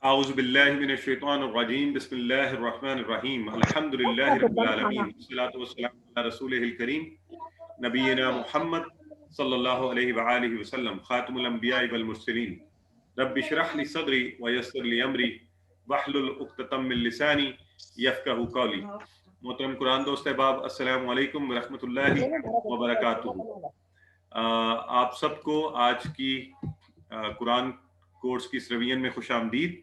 اعوذ باللہ من الشیطان الرجیم بسم اللہ الرحمن الرحیم الحمد للہ رب العالمین والصلاۃ والسلام علی رسولہ الکریم نبینا محمد صلی اللہ علیہ وآلہ وسلم خاتم الانبیاء والمرسلین رب اشرح لی صدری ویسر لی امری واحلل عقدۃ من لسانی یفقہوا قولی. محترم قرآن دوست احباب، السلام علیکم ورحمۃ اللہ وبرکاتہ. آپ سب کو آج کی قرآن کورس کی اس ریویژن میں خوش آمدید،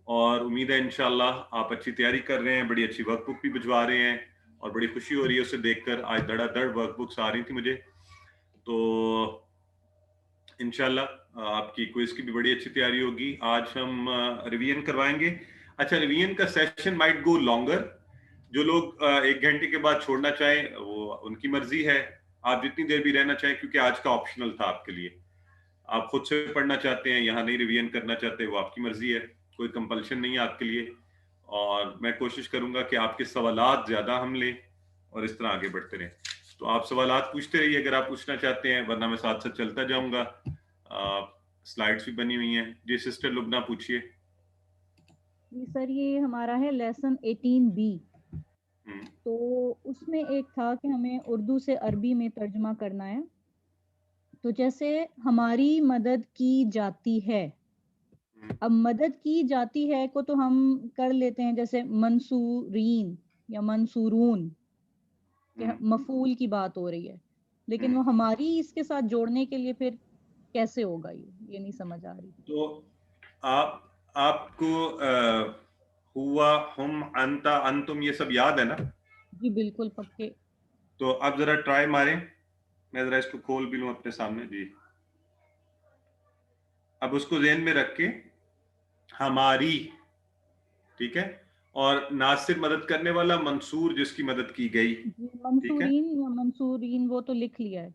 اور امید ہے انشاءاللہ آپ اچھی تیاری کر رہے ہیں، بڑی اچھی ورک بک بھی بھجوا رہے ہیں، اور بڑی خوشی ہو رہی ہے اسے دیکھ کر. آج دڑا دڑ ورک بکس آ رہی تھی مجھے، تو انشاءاللہ آپ کی کوئز کی بھی بڑی اچھی تیاری ہوگی. آج ہم ریویژن کروائیں گے. اچھا، ریویژن کا سیشن مائٹ گو لانگر. جو لوگ 1 گھنٹے کے بعد چھوڑنا چاہیں وہ ان کی مرضی ہے، آپ جتنی دیر بھی رہنا چاہیں، کیونکہ آج کا آپشنل تھا آپ کے لیے. آپ خود سے پڑھنا چاہتے ہیں، یہاں نہیں ریویژن کرنا چاہتے، وہ آپ کی مرضی ہے، کوئی کمپلشن نہیں ہے آپ کے لیے. اور میں کوشش کروں گا کہ آپ کے سوالات زیادہ ہم لیں اور اس طرح آگے بڑھتے رہیں. تو آپ سوالات پوچھتے رہیے اگر آپ پوچھنا چاہتے ہیں، ورنہ میں ساتھ ساتھ چلتا جاؤں گا. سلائڈز بھی بنی ہوئی ہیں. جی سسٹر لبنہ پوچھیے. جی سر، یہ ہمارا ہے لیسن 18B. تو اس میں ایک تھا کہ ہمیں اردو سے عربی میں ترجمہ کرنا ہے. تو جیسے ہماری مدد کی جاتی ہے، اب مدد کی جاتی ہے کو تو ہم کر لیتے ہیں جیسے منصورین یا منصورون، کہ مفعول کی بات ہو رہی ہے، لیکن وہ ہماری اس کے ساتھ جوڑنے کے لیے پھر کیسے ہوگا، یہ نہیں سمجھ آ رہی. تو آپ کو ہوا، ہم، انتا، انتم یہ سب یاد ہے نا؟ جی بالکل پکے. تو اب ذرا ٹرائی ماریں، میں ذرا اس کو کھول بھی لوں اپنے سامنے. جی اب اس کو ذہن میں رکھ کے ہماری، ٹھیک ہے، اور ناصر مدد کرنے والا، منصور جس کی مدد کی گئی. جی ٹھیک ہے، منصورین یا منصورین وہ تو لکھ لیا ہے.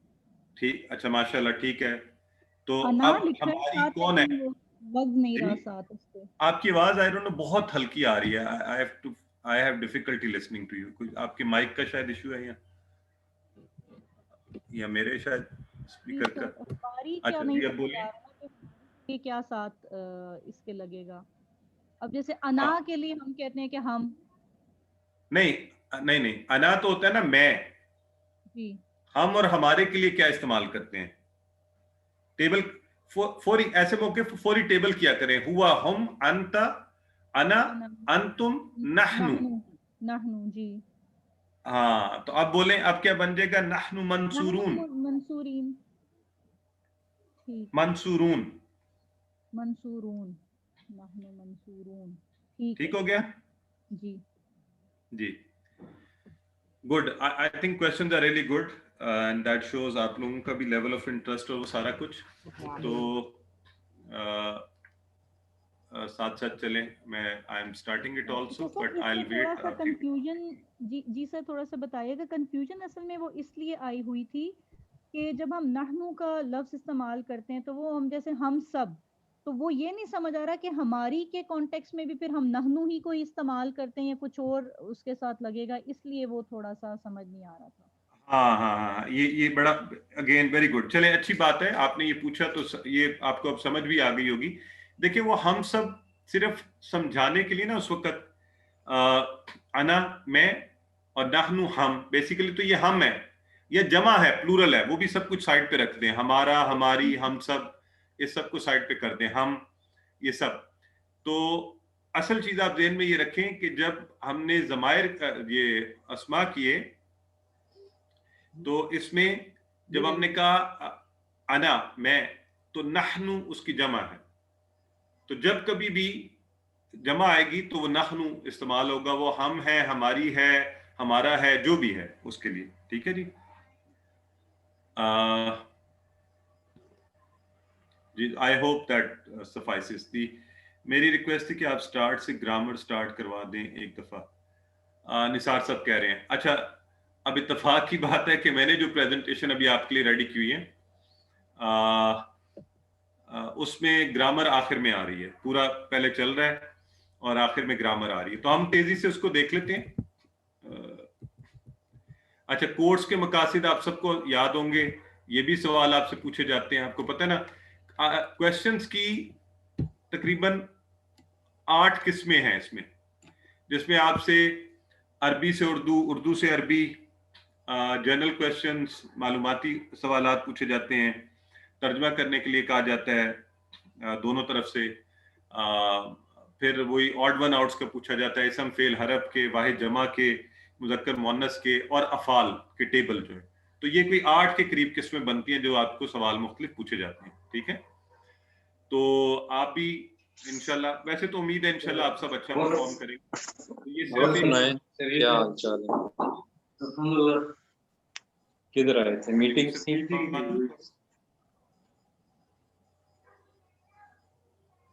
ٹھیک، اچھا ماشاءاللہ، ٹھیک ہے. تو انا اب لکھا ہے ہماری ساتھ کون ہے؟ لیکن وہ وزن نہیں جی رہا ساتھ اس پہ. آپ کی آواز آئی رہا بہت ہلکی آ رہی ہے. I have difficulty listening to you. کوئی آپ کے مائک کا شاید ایشو ہے یا میرے شاید جی اسپیکر کا. سر ہماری کیا اچھا نہیں جی اب سمجھ بولیے. آ رہا کہ ہماری کیا ساتھ اس کے لگے گا. اب جیسے انا کے لیے ہم کہتے ہیں کہ ہم. نہیں، انا تو ہوتا ہے نا میں. جی ہم اور ہمارے کے لیے کیا استعمال کرتے ہیں؟ ٹیبل. فوری ایسے موقع فوری ٹیبل کیا کریں. ہوا، ہم، انت، انا، انا انتم، نحنو. نحنو جی. ہاں تو اب بولیں اب کیا بن جائے گا؟ نحنو منصورون. منصورین. ٹھیک ہے. منصورون. منصورون. نحنو منصورون. ٹھیک ہے. ٹھیک ہو گیا. جی جی good. I think questions are really good and that shows آپ لوگوں کا بھی لیول آف انٹرسٹ اور وہ سارا کچھ. تو ساتھ ساتھ چلیں. میں I am starting it also sir but اس آئی میں ول تھوڑا ویٹ. سا کنفیوژن. جی سر تھوڑا سا بتائیے گا. کنفیوژن اصل میں وہ اس لیے آئی ہوئی تھی کہ جب ہم نحنو کا لفظ استعمال کرتے ہیں تو وہ ہم جیسے ہم سب، تو وہ یہ نہیں سمجھ آ رہا کہ ہماری کے کانٹیکس میں بھی پھر ہم نحنو ہی کو استعمال کرتے ہیں یا کچھ اور اس کے ساتھ لگے گا، اس لیے وہ تھوڑا سا سمجھ نہیں آ رہا تھا. ہاں یہ بڑا اگین ویری گڈ. چلیں اچھی بات ہے آپ نے یہ پوچھا تو یہ آپ کو اب سمجھ بھی آ گئی ہوگی. دیکھیں وہ ہم سب صرف سمجھانے کے لیے نا اس وقت انا میں اور نحنو ہم، بیسیکلی تو یہ ہم ہے، یہ جمع ہے، پلورل ہے، وہ بھی سب کچھ سائڈ پہ رکھ دیں. ہمارا، ہماری، ہم سب، اس سب کو سائڈ پہ کر دیں. ہم، یہ سب. تو اصل چیز آپ ذہن میں یہ رکھیں کہ جب ہم نے ضمائر یہ اسماء کیے تو اس میں جب ہم نے کہا انا میں، تو نحنو اس کی جمع ہے. تو جب کبھی بھی جمع آئے گی تو وہ نحنو استعمال ہوگا. وہ ہم ہے، ہماری ہے، ہمارا ہے، جو بھی ہے اس کے لیے. ٹھیک ہے جی. جی آئی ہوپ دیٹ سفائسز. دی میری ریکویسٹ تھی کہ آپ سٹارٹ سے گرامر سٹارٹ کروا دیں ایک دفعہ. نثار صاحب کہہ رہے ہیں. اچھا اب اتفاق کی بات ہے کہ میں نے جو پریزنٹیشن ابھی آپ کے لیے ریڈی کی ہوئی ہے اس میں گرامر آخر میں آ رہی ہے. پورا پہلے چل رہا ہے اور آخر میں گرامر آ رہی ہے، تو ہم تیزی سے اس کو دیکھ لیتے ہیں. اچھا کورس کے مقاصد آپ سب کو یاد ہوں گے. یہ بھی سوال آپ سے پوچھے جاتے ہیں، آپ کو پتہ ہے نا کویسچنز کی تقریباً 8 किस्में हैं इसमें, जिसमें आपसे अरबी से उर्दू, उर्दू से अरबी, जनरल क्वेश्चंस, मालूमाती सवालात पूछे जाते हैं, तर्जमा करने के लिए कहा जाता है दोनों तरफ से, फिर वही ऑड वन आउट्स का पूछा जाता है, इसम फेल हरफ के, वाहिद जमा के, मुज़क्कर मुअन्नस के और अफ़ाल के टेबल जो है। तो ये कोई 8 के करीब किस्में बनती हैं जो आपको सवाल मुख्तलिफ पूछे जाते हैं, ठीक है। तो आप भी इंशाल्लाह, वैसे तो उम्मीद है इंशाल्लाह आप सब अच्छा परफॉर्म करेंगे। तो ये क्या हाल चाल है? किधर आए थे? मीटिंग थी?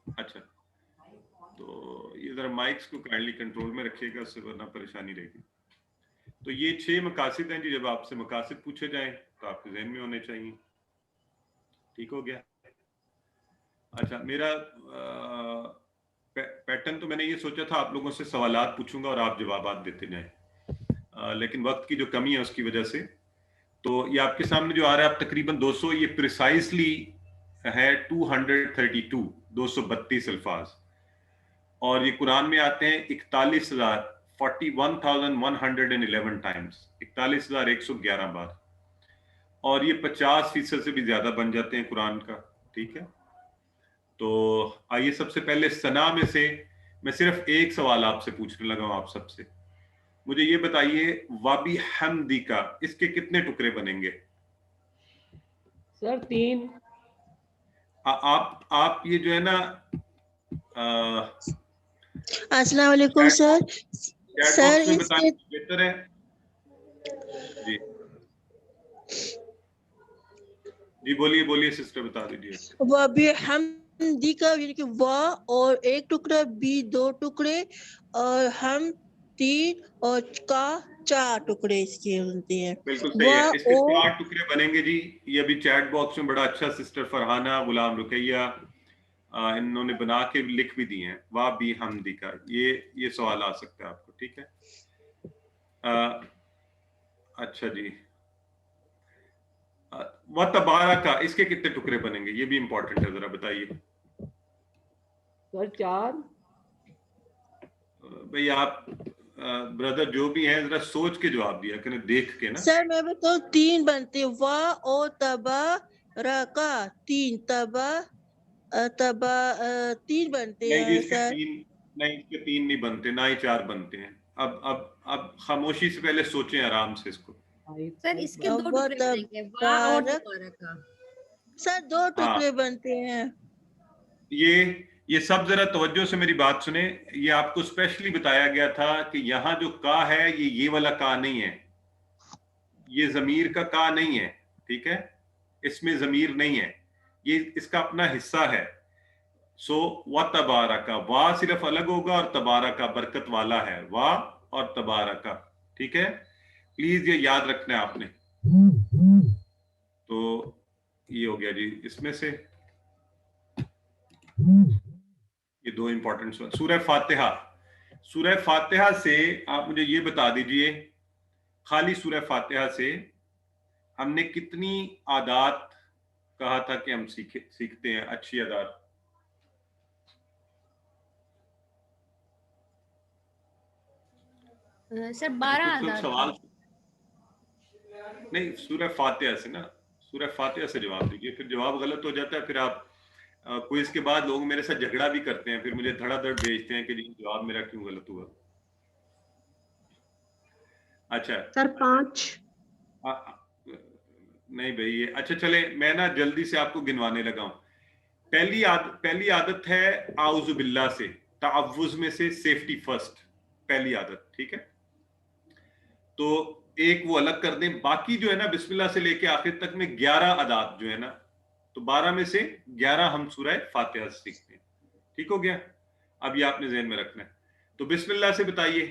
अच्छा, तो ये जरा माइक्स को काइंडली कंट्रोल में रखिएगा, उससे वरना परेशानी रहेगी। तो ये 6 मकासिद हैं जी, जब आपसे मकासिद पूछे जाएं तो आपके जहन में होने चाहिए। ठीक हो गया। अच्छा, मेरा पैटर्न तो मैंने ये सोचा था आप लोगों से सवालात पूछूंगा और आप जवाबात देते जाएं, लेकिन वक्त की जो कमी है उसकी वजह से, तो ये आपके सामने जो आ रहा है, आप तकरीबन 200, ये प्रिसाइसली है 232, 232 अल्फाज, और ये कुरान में आते हैं 41,111 टाइम्स, 41,111 बार, और ये 50% से भी ज्यादा बन जाते हैं कुरान का, ठीक है। तो आइए सबसे पहले सना में से मैं सिर्फ एक सवाल आपसे पूछने लगा हूं, आप सबसे मुझे ये बताइए, वाबी हमदी का इसके कितने टुकड़े बनेंगे? सर 3। आप ये जो है ना, अस्सलाम वालेकुम सर। सर इसके बेहतर है जी, जी बोलिए बोलिए सिस्टर, बता दीजिए। वाबी हमदी का यानी कि वा और एक टुकड़ा, बी 2 टुकड़े, और हम 3 और का 4 टुकड़े इसके बनते हैं। बिल्कुल सही है, इसके 4 टुकड़े बनेंगे जी। ये अभी चैट बॉक्स में बड़ा अच्छा सिस्टर फरहाना, गुलाम रुकैया, इन्होंने बना के लिख भी दिए हैं, वाह बी हमदी का, ये सवाल आ सकता है आपको, ठीक है। अच्छा जी, व तबारा का इसके कितने टुकड़े बनेंगे, ये भी इंपॉर्टेंट है, जरा बताइए। सर 4। भाई आप ब्रदर जो भी हैं, जरा सोच के जवाब दिया करें, देख के ना। सर मैं बताऊं 3 बनते, वा और तबा का 3, तबा 3 बनते हैं सर। नहीं, इसके 3 नहीं बनते, ना ही 4 बनते हैं। अब खामोशी से पहले सोचें आराम से इसको। सर इसके 2 टुकड़े बनेंगे, वा और तबारा का। सर 2 टुकड़े बनते हैं। ये सब जरा तवज्जो से मेरी बात सुने, ये आपको स्पेशली बताया गया था कि यहाँ जो का है ये वाला का नहीं है, ये जमीर का का नहीं है, ठीक है, इसमें जमीर नहीं है, ये इसका अपना हिस्सा है। सो व तबारा का, वाह सिर्फ अलग होगा और तबारा का बरकत वाला है, वाह और तबारा का, ठीक है, प्लीज ये याद रखना है आपने। तो ये हो गया जी इसमें से, ये 2 इंपॉर्टेंट। सूरह फातिहा, सूरह फातिहा से आप मुझे ये बता दीजिए, खाली सूरह फातिहा से हमने कितनी आदात कहा था कि हम सीखते हैं, अच्छी आदात? सर 12 आदात। सवाल नहीं, सूरह फातिहा से ना, सूरह फातिहा से जवाब दीजिए, फिर जवाब गलत हो जाता है, फिर आप क्विज के बाद लोग मेरे साथ झगड़ा भी करते हैं, फिर मुझे धड़ाधड़ भेजते हैं कि जी जवाब मेरा क्यों गलत हुआ। अच्छा सर 5। नहीं भाई ये, अच्छा चले मैं ना जल्दी से आपको गिनवाने लगा हूं। पहली आदत है आउज़ु बिल्लाह से, तावुज़ में से सेफ्टी फर्स्ट, पहली आदत, ठीक है। तो एक वो अलग कर दें, बाकी जो है ना बिस्मिल्लाह से लेके आखिर तक में 11 आदात जो है ना, तो 12 में से 11 हम सूरह फातिहा सीखते हैं, ठीक हो गया। अब ये आपने ज़हन में रखना है। तो बिस्मिल्लाह से बताइए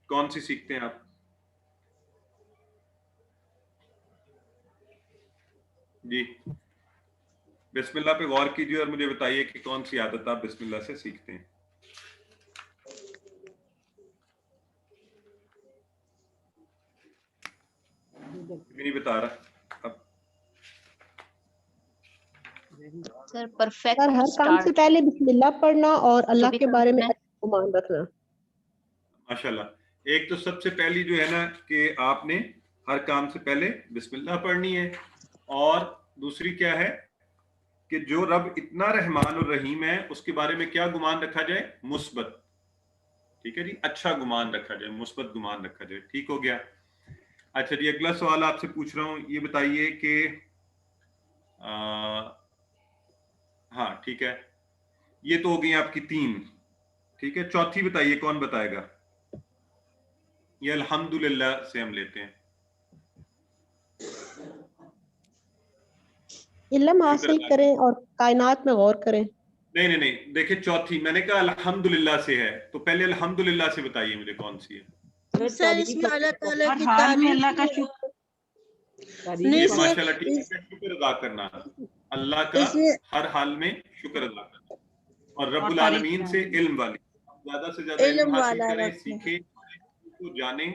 कौन सी सीखते हैं आप? जी बिस्मिल्लाह पे गौर कीजिए और मुझे बताइए कि कौन सी आदत आप बिस्मिल्लाह से सीखते हैं। नहीं बता रहा अब। सर परफेक्ट, हर काम से पहले बिस्मिल्लाह पढ़ना और अल्लाह के बारे में गुमान रखना। माशाल्लाह। एक तो सबसे पहली जो है ना कि आपने हर काम से पहले बिस्मिल्लाह पढ़नी है, और दूसरी क्या है कि जो रब इतना रहमान और रहीम है उसके बारे में क्या गुमान रखा जाए? मुस्बत। ठीक है जी, अच्छा गुमान रखा जाए, मुस्बत गुमान रखा जाए। ठीक हो गया। अच्छा जी, अगला सवाल आपसे पूछ रहा हूँ, ये बताइए कि हाँ ठीक है, ये तो हो गई आपकी 3। ठीक है, चौथी बताइए, कौन बताएगा? ये अल्हम्दुलिल्लाह से हम लेते हैं। इल्म हासिल करें और कायनात में गौर करें। नहीं नहीं नहीं, देखिए चौथी मैंने कहा अल्हम्दुलिल्लाह से है, तो पहले अल्हम्दुलिल्लाह से बताइए मुझे कौन सी है। सर इसमें अल्लाह ताला की हाल में तारीफ अल्लाह का नहीं, माशाल्लाह ठीक है, शुक्र अदा करना, अल्लाह का हर हाल में शुक्र अदा करना, और रब्बुल आलमीन से इल्म वाली, ज्यादा से ज्यादा इल्म हासिल करें, सीखें, को जानें,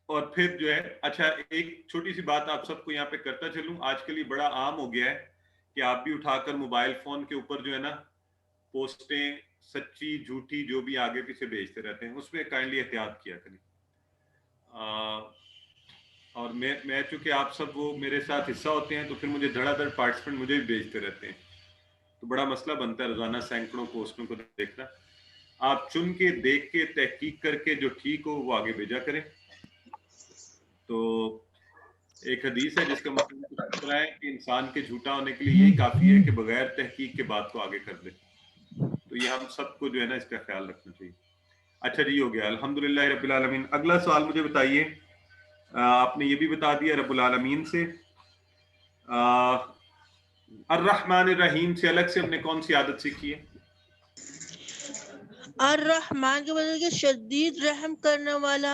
और फिर जो है, अच्छा एक छोटी सी बात आप सबको यहाँ पे करता चलूं, आजकल ये बड़ा आम हो गया है कि आप भी उठाकर मोबाइल फोन के ऊपर जो है ना पोस्टें सच्ची झूठी जो भी आगे पीछे भेजते रहते हैं, उसमें काइंडली एहतियात किया करें। और मैं चूंकि आप सब वो मेरे साथ हिस्सा होते हैं, तो फिर मुझे धड़ाधड़ पार्टिसिपेंट मुझे भी भेजते रहते हैं, तो बड़ा मसला बनता है रोजाना सैकड़ों पोस्टों को देखना। आप चुन के, देख के, तहकीक करके जो ठीक हो वो आगे भेजा करें। तो एक हदीस है जिसका मतलब है कि इंसान के झूठा होने के लिए यही काफी है कि बगैर तहकीक के बात को आगे कर दे। तो ये हम सबको जो है ना इसका ख्याल रखना चाहिए। अच्छा जी, हो गया अल्हम्दुलिल्लाह रब्बिल आलमीन। अगला सवाल मुझे बताइए, आपने ये भी बता दिया रब्बुल आलमीन से, अर्रहमान रहीम से अलग से हमने कौन सी आदत सीखी है? अर्रहमान के मतलब कि शदीद रहम करने वाला,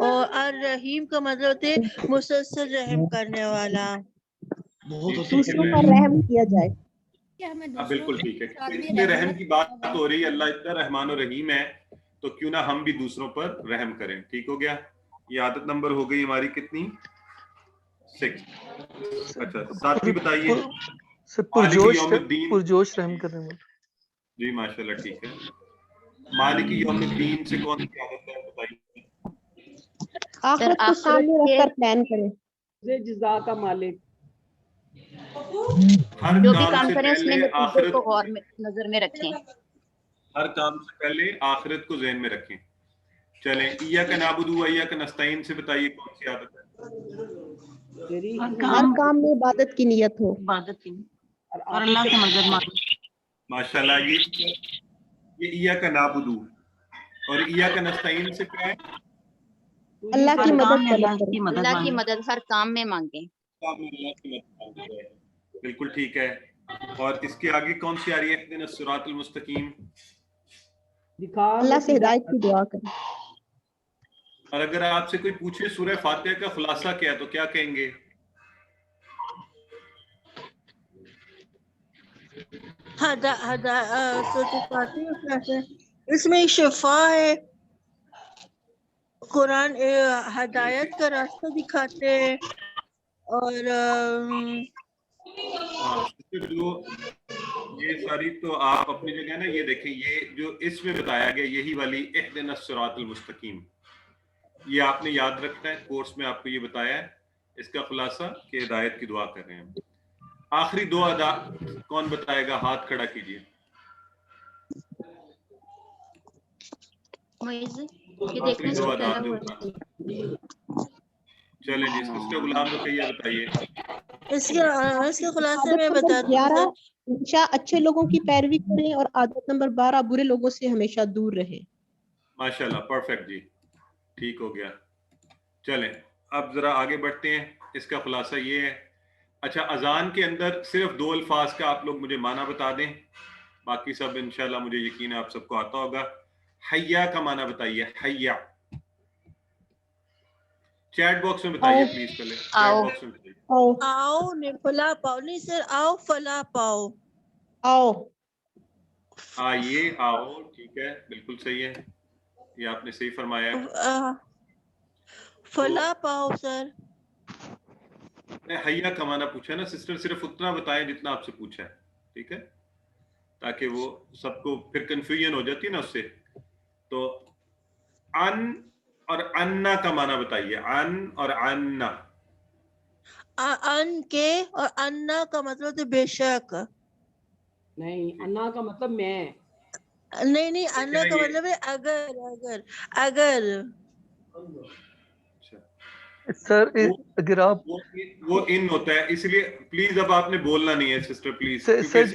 और अर्रहीम का मतलब है मुसलसल रहम करने वाला। दूसरों पर रहम किया जाए। बिल्कुल ठीक है, इसमें रहम की बात हो रही है, अल्लाह इतना रहमान और रहीम है, तो क्यों ना हम भी दूसरों पर रहम करें। ठीक हो गया, ये आदत नंबर हो गई हमारी कितनी? 6। अच्छा, साथी बताइए। पुरजोश रहम करने वाला। जी माशाल्लाह, ठीक है। मालिक यौमिद्दीन से कौन सी आदत है बताइए? आखिरत को सामने रखकर प्लान करें। जिज़ा का मालिक, हर जो भी काम काम से करें उसमें पहले नतीजे आखिरत को गौर में नजर में रखें। हर काम से पहले आखिरत को ज़हन में रखें। चलें, इय्याका नअबुदु व इय्याका नस्तईन से बताइए कौन सी आदत है? हर काम में इबादत की नियत हो, इबादत की, और अल्लाह से मदद मांगे। माशाल्लाह, ये इय्याका नअबुदु और इय्याका नस्तईन से क्या है? अल्लाह की मदद अल्लाह की मदद हर काम में मांगे। बिल्कुल ठीक है। और इसके आगे कौन सी आ रही है? इहदिनस सिरातल मुस्तकीम। अल्लाह से हिदायत की दुआ करें। और अगर आपसे कोई पूछे सूरह फातिहा का खुलासा क्या है, तो क्या कहेंगे? इसमें शिफा है, कुरान हदायत का रास्ता दिखाते हैं, और जो ये सारी तो आप अपनी जगह ना, ये देखें, ये जो इसमें बताया गया यही वाली इहदिनस सिरातल मुस्तकीम, ये आपने याद रखना है। कोर्स में आपको ये बताया है, इसका खुलासा कि हिदायत की दुआ कर रहे हैं। आखिरी 2 अदा कौन बताएगा? हाथ खड़ा कीजिए। आखिरी 2 अदा चलें जी, सिस्टर गुलाम रुकैया बताइए। इसके खुलासे में बताते हैं। हमेशा अच्छे लोगों की पैरवी करें, और आदत नंबर 12 बुरे लोगों से हमेशा दूर रहें। माशाल्लाह, परफेक्ट जी, ठीक हो गया। चलें अब जरा आगे बढ़ते हैं। इसका खुलासा ये है। अच्छा, अजान के अंदर सिर्फ 2 अल्फाज का आप लोग मुझे माना बता दें, बाकी सब इंशाल्लाह मुझे यकीन है आप सबको आता होगा। हय्या का माना बताइए, हय्या। चैट बॉक्स में बताइए प्लीज, पहले चैट बॉक्स में बताइए। आओ ने फला पाओ, नहीं सर, आओ फला पाओ, आओ आइए, आओ, ठीक है, बिल्कुल सही है, ये आपने सही फरमाया। फला पाओ सर। हय्या का माना पूछा ना सिस्टर, सिर्फ उतना बताएं जितना आपसे पूछा है, ठीक है, ताकि वो सबको फिर कंफ्यूजन हो जाती है ना उससे। तो अन और अन्ना का माना बताइए, अन और अन्ना। अन के और अन्ना का मतलब तो बेशक। नहीं, अन्ना का मतलब मैं। नहीं, अन्ना का मतलब है अगर अगर अगर। सर अगर आप वो इन होता है, इसलिए प्लीज अब आपने बोलना नहीं है sister please, sir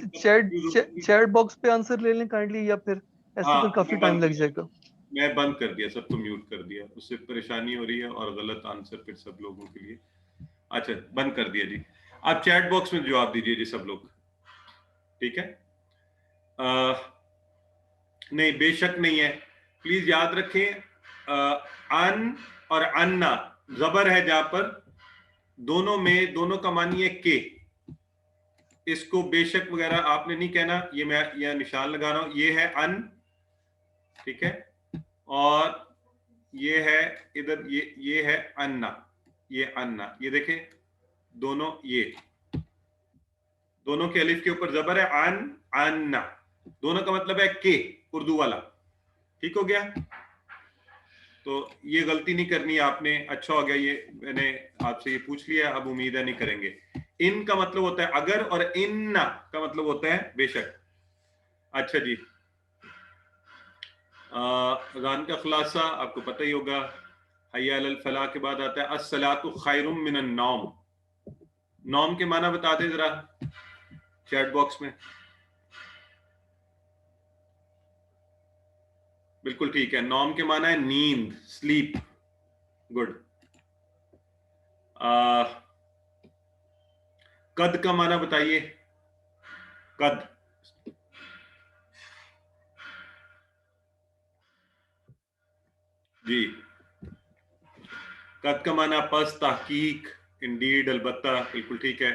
chat box पे आंसर ले लें काइंडली, या फिर ऐसे तो काफी टाइम लग जाएगा। मैं बंद कर दिया, सबको म्यूट कर दिया, उससे परेशानी हो रही है और गलत आंसर फिर सब लोगों के लिए। अच्छा बंद कर दिया जी। आप चैट बॉक्स में जवाब दीजिए जी सब लोग, ठीक है? नहीं बेशक नहीं है, प्लीज याद रखें। अन और अन्ना जबर है जहां पर, दोनों में दोनों का मानी है के। इसको बेशक वगैरह आपने नहीं कहना, ये मैं यह निशान लगा रहा हूं, ये है अन, ठीक है? और ये है इधर, ये है अन्ना, ये अन्ना, ये देखें दोनों, ये दोनों के अलिफ के ऊपर जबर है, अन अन्ना, दोनों का मतलब है के, उर्दू वाला, ठीक हो गया? तो ये गलती नहीं करनी है आपने। अच्छा हो गया ये मैंने आपसे ये पूछ लिया, अब उम्मीद है नहीं करेंगे। इन का मतलब होता है अगर, और इन्ना का मतलब होता है बेशक। अच्छा जी, अज़ान का खुलासा आपको पता ही होगा, हय्या अलल फलाह के बाद आता है अस्सलातु खैरुम मिनन नौम। नौम के माना बता दे जरा चैट बॉक्स में। बिल्कुल ठीक है, नौम के माना है नींद, स्लीप, गुड। कद का माना बताइए, कद। जी, कद का माना पस, तहकीक, इंडीड, अलबत्ता, बिल्कुल ठीक है,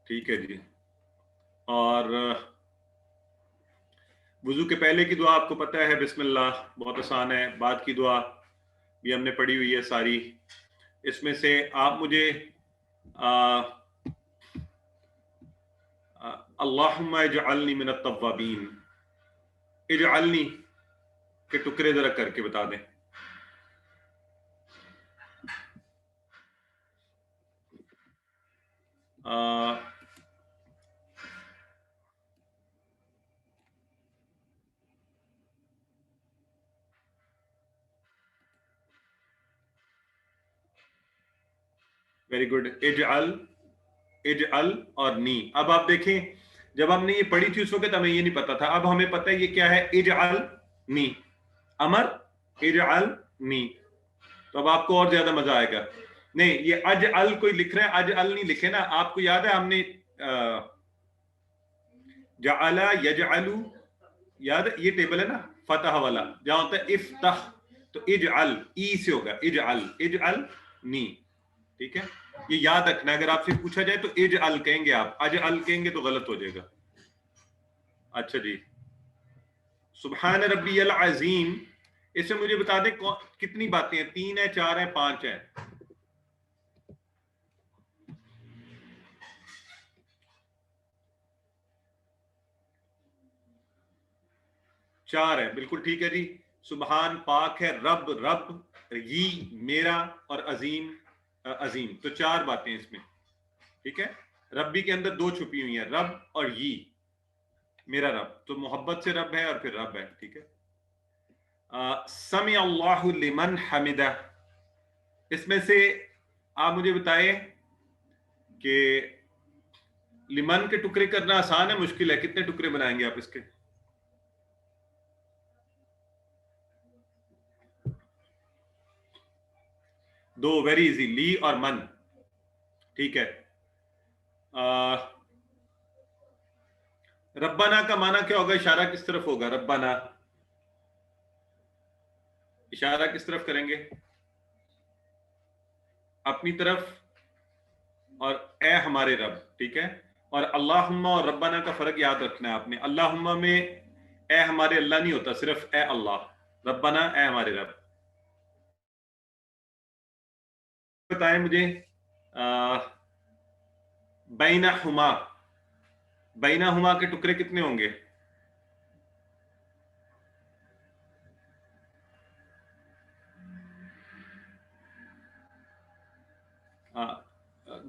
ठीक है जी। और वुजू के पहले की दुआ आपको पता है, बिस्मिल्लाह, बहुत आसान है। बाद की दुआ भी हमने पढ़ी हुई है सारी। इसमें से आप मुझे अल्लाहुम्मा इजअलनी मिनत तव्वाबीन, इजअलनी के टुकड़े जरा करके बता दें। वेरी गुड, इजअल, इजअल और नी। अब आप देखें, जब हमने ये पढ़ी थी उस वक्त हमें ये नहीं पता था, अब हमें पता है ये क्या है, इजअल नी, अमर इजअल नी। तो अब आपको और ज्यादा मजा आएगा। नहीं, ये अजअल कोई लिख रहा है, अजअल नहीं लिखे ना। आपको याद है हमने जअला यजअलु, याद है ये टेबल है ना फतह वाला, जहां होता है इफ्तह, तो इजअल ई से होगा, इजअल, इजअल नी, ठीक है? ये याद रखना, अगर आपसे पूछा जाए तो इजअल कहेंगे, आप अजअल कहेंगे तो गलत हो जाएगा। अच्छा जी, सुब्हान रब्बियल अज़ीम, इससे मुझे बता दें कितनी बातें हैं, 3 है, 4 है, 5 है? चार है, बिल्कुल ठीक है जी। सुबहान पाक है, रब रब, ये मेरा, और अजीम अजीम, तो 4 बातें इसमें, ठीक है? रब्बी के अंदर 2 छुपी हुई हैं, रब और ये मेरा रब, तो मोहब्बत से रब है और फिर रब है, ठीक है? समी अल्लाहु लिमन हमिदा, इसमें से आप मुझे बताएं कि लिमन के टुकड़े करना आसान है मुश्किल है? कितने टुकड़े बनाएंगे आप इसके? दो, वेरी इजी, ली और मन, ठीक है? रब्बाना का माना क्या होगा? इशारा किस तरफ होगा? रब्बाना, इशारा किस तरफ करेंगे? अपनी तरफ, और ए हमारे रब, ठीक है? और अल्लाहुम्मा और रब्बाना का फर्क याद रखना है आपने। अल्लाहुम्मा में ए हमारे अल्लाह नहीं होता, सिर्फ ए अल्लाह, रब्बाना ए हमारे रब। बताएं मुझे बैनहुमा, बैनाहुमा के टुकड़े कितने होंगे?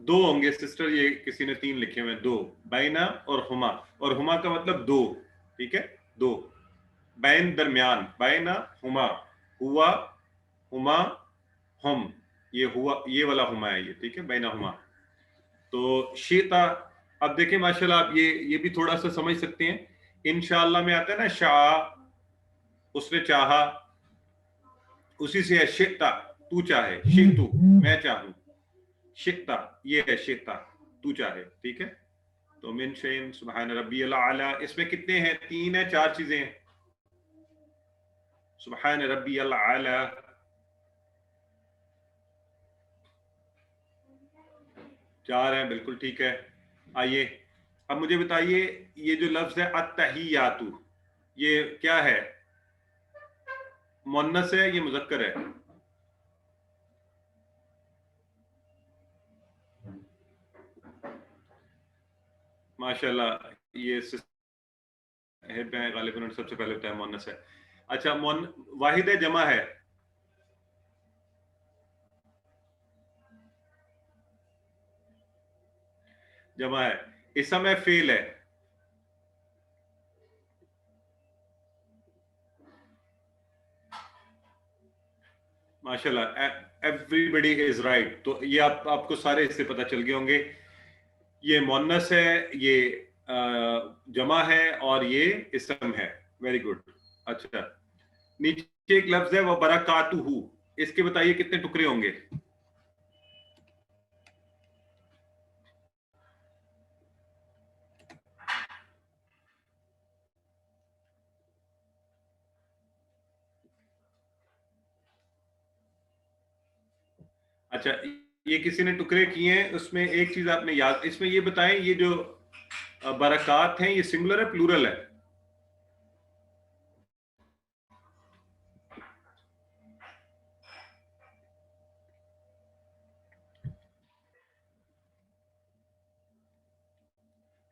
दो होंगे सिस्टर, ये किसी ने 3 लिखे हुए, 2। बैना और हुमा का मतलब 2, ठीक है, 2। बैन दरमियान, बैना हुमा, हुआ हुमा हम, ये हुआ, ये वाला हुमा है ये, ठीक है, बैना हुमा। तो शीता, अब देखें माशाल्लाह आप ये भी थोड़ा सा समझ सकते हैं। इंशाअल्लाह में आता है ना शाह, उसने चाहा, उसी से है शिता, तू चाहे, शितु मैं चाहूं, शिता ये है शिता, तू चाहे, ठीक है। तो मिन शैइन सुबहान रब्बियल आला, इसमें कितने हैं? 3 है, 4 चीजें हैं। सुबहान रब्बियल आला, 4 हैं, बिल्कुल ठीक है। आइए अब मुझे बताइए, ये जो लफ्ज है अत्तहियातु, ये क्या है? मुन्नस है, ये मुज़क्कर है? माशाल्लाह, ये गालिबन सबसे पहले बताया मुन्नस है। अच्छा, वाहिद है, जमा है? जमा है। इस समय फेल है। माशाल्लाह, एवरीबडी इज राइट। तो ये आपको सारे इससे पता चल गए होंगे, ये मुन्नस है, ये जमा है, और ये इसम है। Very good. अच्छा, नीचे एक लफ्ज है वो बरकातुहू, इसके बताइए कितने टुकड़े होंगे? अच्छा, ये किसी ने टुकड़े किए हैं, उसमें एक चीज आपने याद, इसमें ये बताएं, ये जो बरकात हैं, ये सिंगुलर है प्लूरल है?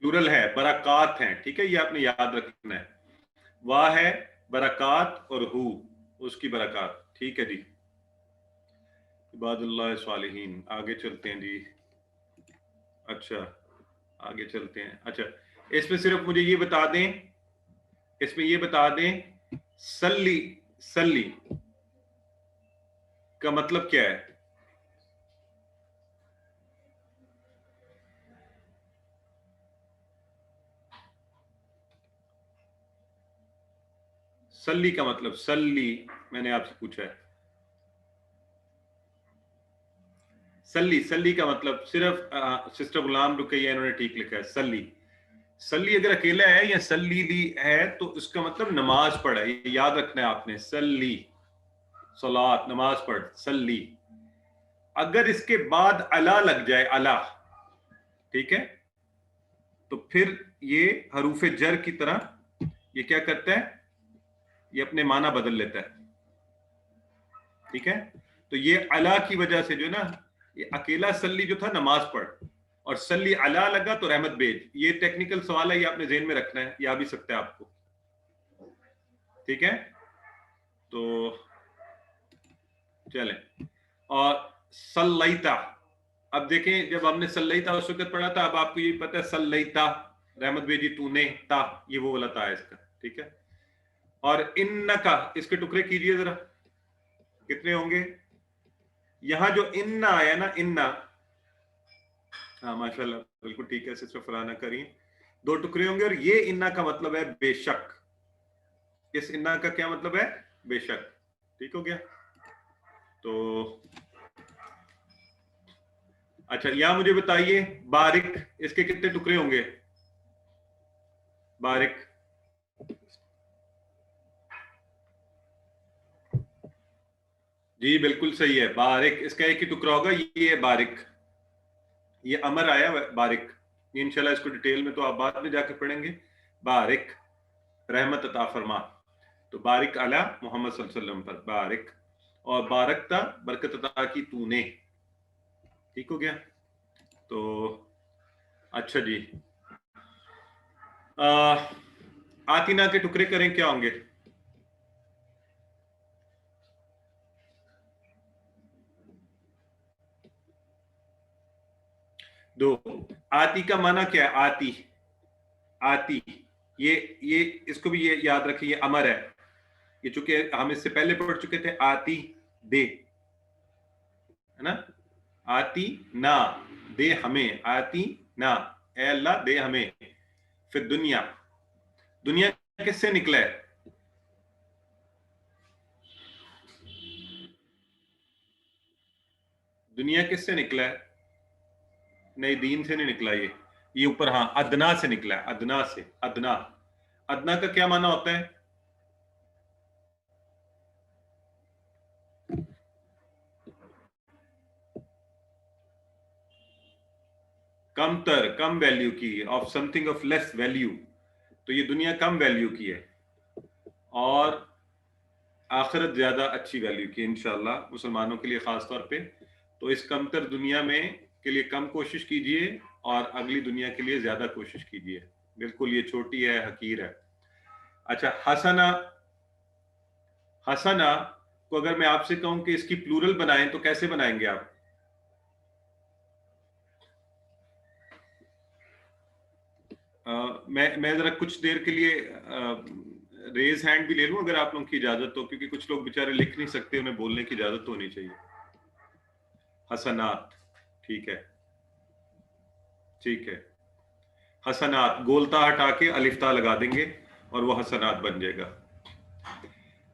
प्लूरल है, बरकात हैं, ठीक है, ये आपने याद रखना है। वाह है बरकात और हु उसकी बरकात, ठीक है जी। इबादुल्लाह सालिहीन, आगे चलते हैं जी। अच्छा, आगे चलते हैं। अच्छा, इसमें सिर्फ मुझे ये बता दें, इसमें ये बता दें, सल्ली, सल्ली का मतलब क्या है? सल्ली का मतलब, सल्ली मैंने आपसे पूछा है। सल्ली, सल्ली का मतलब सिर्फ सिस्टर गुलाम रुकैया इन्होंने ठीक लिखा है, सल्ली। सल्ली अगर अकेला है या सल्ली ली है तो इसका मतलब नमाज पढ़ा, ये याद रखना है आपने। सल्ली, सलात, नमाज पढ़, सल्ली। अगर इसके बाद अला लग जाए, अला, ठीक है, तो फिर ये हरूफ जर की तरह ये क्या करता है, ये अपने माना बदल लेता है, ठीक है। तो ये अला की वजह से जो ना, ये अकेला सल्ली जो था नमाज पढ़, और सल्ली अला लगा तो रहमत भेज। ये टेक्निकल सवाल है, ये आपने ज़हन में रखना है, ये आ भी सकता है आपको, ठीक है। तो चलें, और सल्लैता, अब देखें, जब हमने सल्लैता उस वक्त पढ़ा था, अब आपको ये पता है सल्लैता, रहमत भेजी तूने, ता, ये वो वाला ता है इसका, ठीक है। और इन्नका, इसके टुकड़े कीजिए जरा, कितने होंगे? यहां जो इन्ना आया ना, इन्ना, हाँ माशाल्लाह, बिल्कुल ठीक है सिस्टर फराना करीम, 2 टुकड़े होंगे। और ये इन्ना का मतलब है बेशक, इस इन्ना का क्या मतलब है? बेशक, ठीक हो गया। तो अच्छा, यहां मुझे बताइए, बारिक, इसके कितने टुकड़े होंगे? बारिक, जी बिल्कुल सही है, बारिक, इसका एक ही टुकड़ा होगा, ये है बारिक, ये अमर आया बारिक। इंशाल्लाह इसको डिटेल में तो आप बाद में जाके पढ़ेंगे। बारिक, रहमत अता फरमा, तो बारिक अला मोहम्मद सल्लल्लाहु अलैहि वसल्लम पर, बारिक। और बारकता, बरकत अता की तूने, ठीक हो गया। तो अच्छा जी, आतिना के टुकड़े करें, क्या होंगे? दो। आती का माना क्या है? आती, आती, ये इसको भी ये याद रखिए, ये अमर है। ये चूंकि हम इससे पहले पढ़ चुके थे, आती दे, है ना? आती ना, दे हमें, आती ना, ए अल्लाह दे हमें। फिर दुनिया, दुनिया किससे निकला है? दुनिया किससे निकला है? नहीं, दीन से नहीं निकला ये ऊपर, हाँ, अदना से निकला है, अदना से। अदना, अदना का क्या माना होता है? कम तर, कम वैल्यू की, of something of less value. तो ये दुनिया कम वैल्यू की है और आखिरत ज्यादा अच्छी वैल्यू की, इंशाल्लाह मुसलमानों के लिए खास तौर पे। तो इस कमतर दुनिया में के लिए कम कोशिश कीजिए और अगली दुनिया के लिए ज्यादा कोशिश कीजिए। बिल्कुल ये छोटी है, हकीर है। अच्छा, हसना, हसना को अगर मैं आपसे कहूं कि इसकी प्लूरल बनाएं तो कैसे बनाएंगे आप? मैं जरा कुछ देर के लिए रेज हैंड भी ले लूं अगर आप लोगों की इजाजत हो, क्योंकि कुछ लोग बेचारे लिख नहीं सकते, उन्हें बोलने की इजाजत तो होनी चाहिए। हसनात, ठीक है, ठीक है। हसनात, गोलता हटा के अलिफ्ता लगा देंगे और वो हसनात बन जाएगा।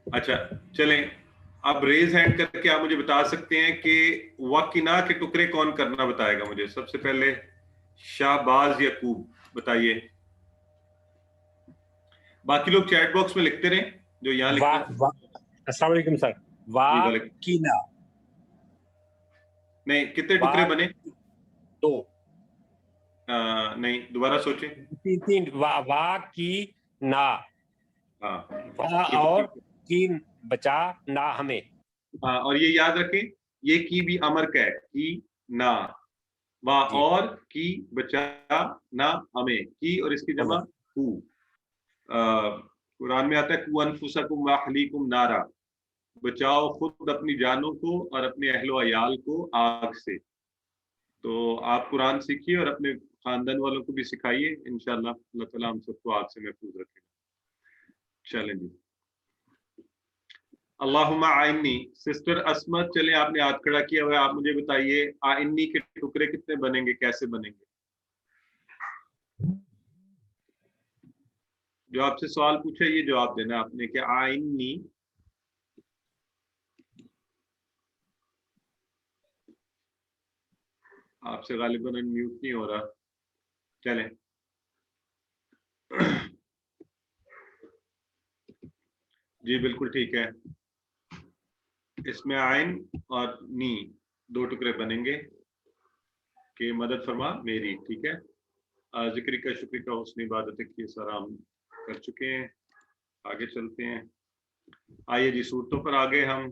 अच्छा चलें, अब रेज हैंड करके आप मुझे बता सकते हैं कि वकिना के टुकड़े कौन करना बताएगा मुझे? सबसे पहले शाहबाज यकूब बताइए। बाकी लोग चैट बॉक्स में लिखते रहे जो यहाँ लिखते। अस्सलाम वालेकुम सर। वाकिना, नहीं, कितने टुकड़े बने? दो। नहीं, दोबारा सोचें। तीन। वा की ना, हाँ, वा और की बचा ना हमें। हाँ, और ये याद रखें, ये की भी अमर का है, की ना, वा और की बचा ना हमें, की और इसकी जमा कु। कुरान में आता है कु अनफुसकुम व अहलीकुम नारा, बचाओ खुद अपनी जानों को और अपने अहलो अयाल को आग से। तो आप कुरान सीखिए और अपने खानदान वालों को भी सिखाइए, इंशाल्लाह अल्लाह ताला हम सबको आग से महफूज रखेगा। चलें जी, अल्लाहुम्मा आइन्नी। सिस्टर असमत, चले आपने हाथ खड़ा किया हुआ, आप मुझे बताइए आइन्नी के टुकड़े कितने बनेंगे, कैसे बनेंगे? जो आपसे सवाल पूछा ये जवाब देना आपने कि आइन्नी। आपसे गालिबन अनम्यूट नहीं हो रहा। चलें, जी बिल्कुल ठीक है। इसमें आइन और नी दो टुकड़े बनेंगे कि मदद फरमा मेरी, ठीक है। जिक्र का शुक्र का हुस्न इबादत की सलाम कर चुके हैं, आगे चलते हैं। आइए जी, सूरतों पर आ गए हम।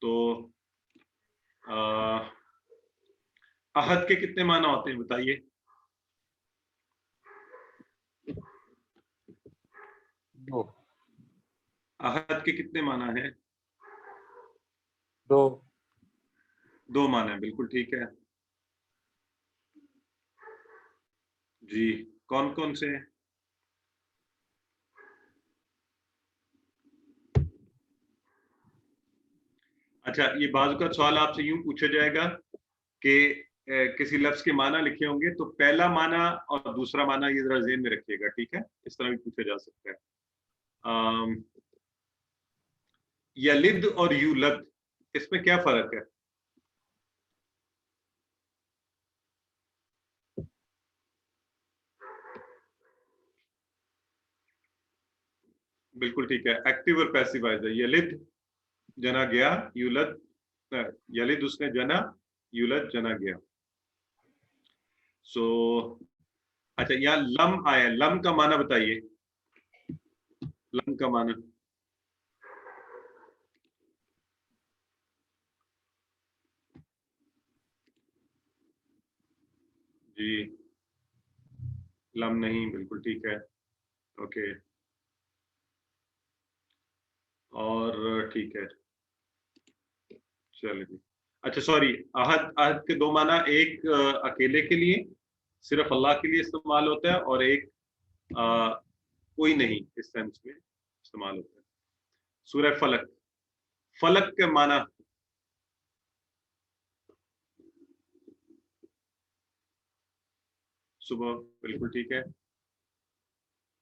तो अहद के कितने माना होते हैं बताइए? दो। अहद के कितने माना है? दो। दो माना है, बिल्कुल ठीक है जी। कौन कौन से हैं? अच्छा, ये बाजू का सवाल आपसे यूं पूछा जाएगा कि किसी लफ्ज के माना लिखे होंगे तो पहला माना और दूसरा माना ये जरा ज़हन में रखिएगा, ठीक है। इस तरह भी पूछा जा सकता है। यलिद और यूलद, इसमें क्या फर्क है? बिल्कुल ठीक है, एक्टिव और पैसिव वाइज है। यलिद जना गया, यूलद, यलिद उसने जना, यूलद जना गया। सो अच्छा, यहाँ लम आया, लम का माना बताइए। लम का माना जी, लम नहीं, बिल्कुल ठीक है। ओके, और ठीक है, चलिए जी। अच्छा सॉरी, अहद, अहद के दो माना, एक अकेले के लिए, सिर्फ अल्लाह के लिए इस्तेमाल होता है, और एक कोई नहीं इस सेंस में इस्तेमाल होता है। सूरह फलक, फलक के माना सुबह, बिल्कुल ठीक है।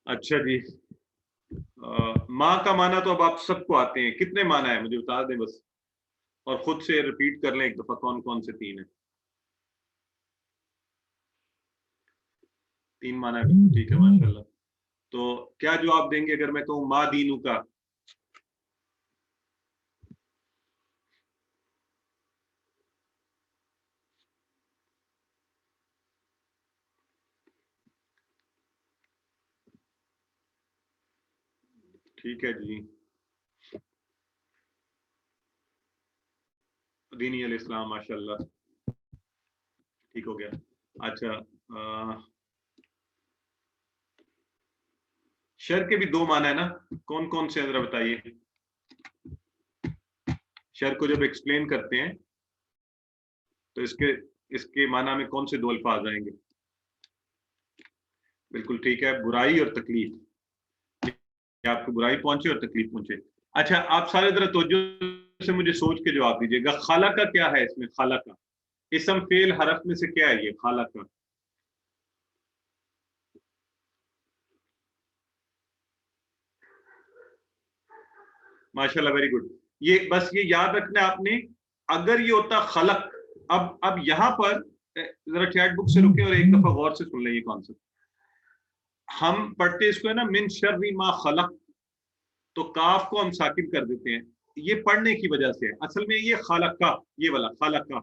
अच्छा जी, माँ का माना तो अब आप सबको आते हैं, कितने माना है मुझे बता दें बस, और खुद से रिपीट कर लें एक दफा कौन कौन से तीन है। 3 माना है, बिल्कुल ठीक है, माशाल्लाह। तो क्या जवाब देंगे अगर मैं कहूँ माँ दीनू का? ठीक है जी, दीनी अल इस्लाम, माशाल्लाह, ठीक हो गया। अच्छा, शर के भी 2 माना है ना, कौन कौन से जरा बताइए। शर को जब एक्सप्लेन करते हैं तो इसके माना में कौन से 2 अल्फाज आएंगे? बिल्कुल ठीक है, बुराई और तकलीफ, आपको बुराई पहुंचे और तकलीफ पहुंचे। अच्छा, आप सारे जरा तवज्जो से मुझे सोच के जवाब दीजिएगा, खाला का क्या है इसमें? खाला का इस्म फेल हरफ में से क्या है ये खाला का? माशाल्लाह, वेरी गुड। ये बस ये याद रखना है आपने, अगर ये होता खलक, अब यहां पर जरा चैट बुक से रुके और एक दफा गौर से सुन लें ये कॉन्सेप्ट। हम पढ़ते इसको है ना, मिन शर्री मा खलक, तो काफ को हम साकिन कर देते हैं, ये पढ़ने की वजह से है। असल में ये खालक का, ये वाला खालक का,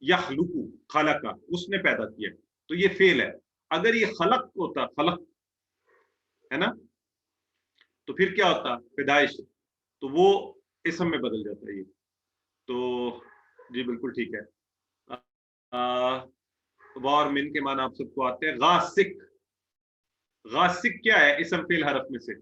यखलुकु, खालक का, उसने पैदा किया, तो ये फेल है। अगर ये खलक होता, खलक है ना, तो फिर क्या होता? पैदाइश, तो वो इसम में बदल जाता है ये। तो जी बिल्कुल ठीक है। वार मिन के माना आप सबको आते हैं। गासिक, गासिक क्या है इसम फेल हरफ में से?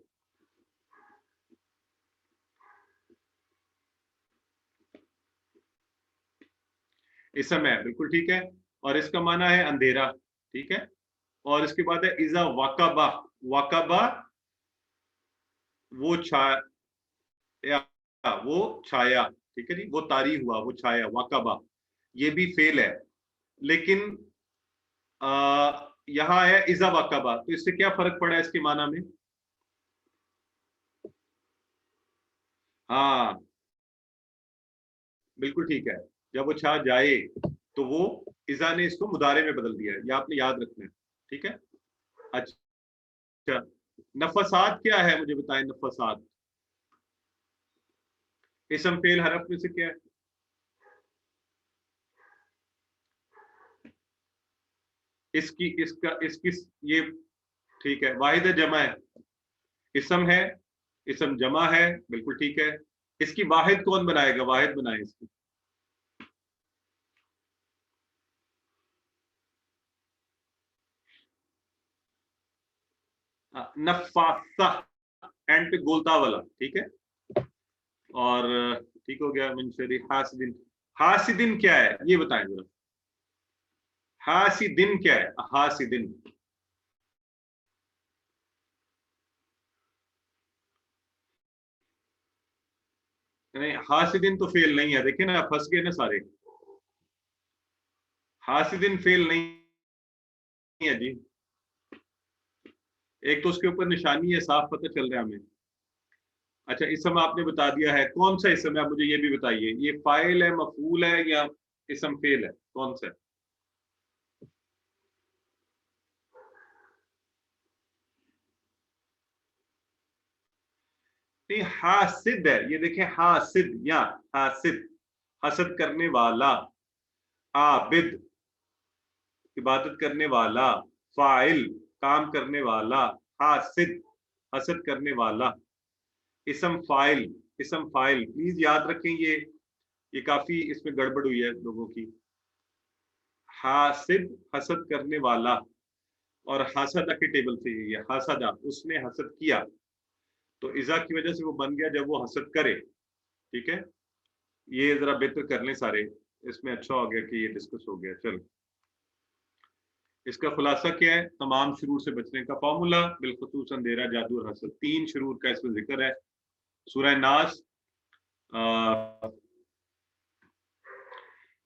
इसम है, बिल्कुल ठीक है, और इसका माना है अंधेरा, ठीक है। और इसके बाद है इजा वाकबा, वाकबा वो छाया, वो छाया, ठीक है जी, वो तारी हुआ, वो छाया, वाकबा, ये भी फेल है। लेकिन यहाँ है इजा वाकबा, तो इससे क्या फर्क पड़ा है इसके माना में? हाँ बिल्कुल ठीक है, जब वो छा जाए तो वो इजा ने इसको मुदारे में बदल दिया है, ये आपने याद रखना है, ठीक है। अच्छा, नफसात क्या है मुझे बताएं, नफसात इसम फेल हरफ में से क्या है? इसकी इसका इसकी ये ठीक है, वाहिद है, जमा है, इसम है, इसम जमा है, बिल्कुल ठीक है। इसकी वाहिद कौन बनाएगा? वाहिद बनाए इसकी। नफासा, एंड पे गोलता वाला, ठीक है। और ठीक हो गया। मुंशरी हासिदिन, हासिदिन क्या है ये बताएं जरा, हासिदिन क्या है? हासिदिन, नहीं हासिदिन तो फेल नहीं है, देखिए ना फंस गए ना सारे, हासिदिन फेल नहीं है जी। एक तो उसके ऊपर निशानी है, साफ पता चल रहा है हमें। अच्छा, इसम आपने बता दिया है, कौन सा इसम है? आप मुझे ये भी बताइए, ये फाइल है, मफूल है, या इसम फेल है, कौन सा है? नहीं, हासिद है, ये देखें, हासिद, या हासिद, हसद करने वाला, आबिद, इबादत करने वाला, फाइल, काम करने वाला, हासिद, हसद करने वाला, इसम फाइल, इसम फाइल, प्लीज याद रखें, ये काफी इसमें गड़बड़ हुई है लोगों की। हासिद, हसद करने वाला, اور حسدہ کے ٹیبل سے یہ حسدہ، اس نے حسد کیا، تو اذا کی وجہ سے وہ بن گیا جب وہ حسد کرے. ٹھیک ہے، یہ ذرا بہتر کر لیں سارے، اس میں اچھا ہو گیا کہ یہ ڈسکس ہو گیا. چلو اس کا خلاصہ کیا ہے؟ تمام شرور سے بچنے کا فارمولا، بالخصوص اندھیرا، جادو اور حسد. 3 شرور کا اس میں ذکر ہے. سورہ ناس.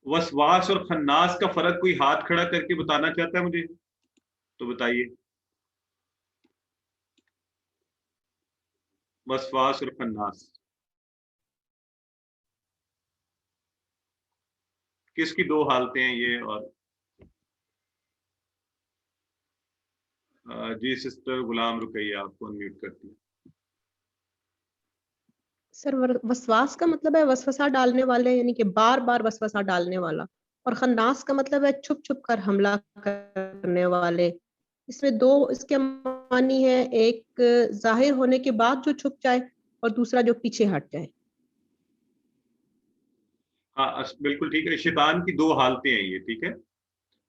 وسواس اور خناس کا فرق کوئی ہاتھ کھڑا کر کے بتانا چاہتا ہے مجھے تو بتائیے. وسواس اور خناس کس کی 2 حالتیں ہیں یہ؟ اور جی سسٹر غلام رقیہ آپ کو انمیوٹ کرتی ہیں. سر وسواس کا مطلب ہے وسوسہ ڈالنے والے، یعنی کہ بار بار وسوسہ ڈالنے والا، اور خناس کا مطلب ہے چھپ چھپ کر حملہ کرنے والے. اس میں 2 اس کے معنی ہے، ایک ظاہر ہونے کے بعد جو چھپ جائے اور دوسرا جو پیچھے ہٹ جائے. ہاں بالکل ٹھیک ہے، شیطان کی 2 حالتیں ہیں یہ. ٹھیک ہے،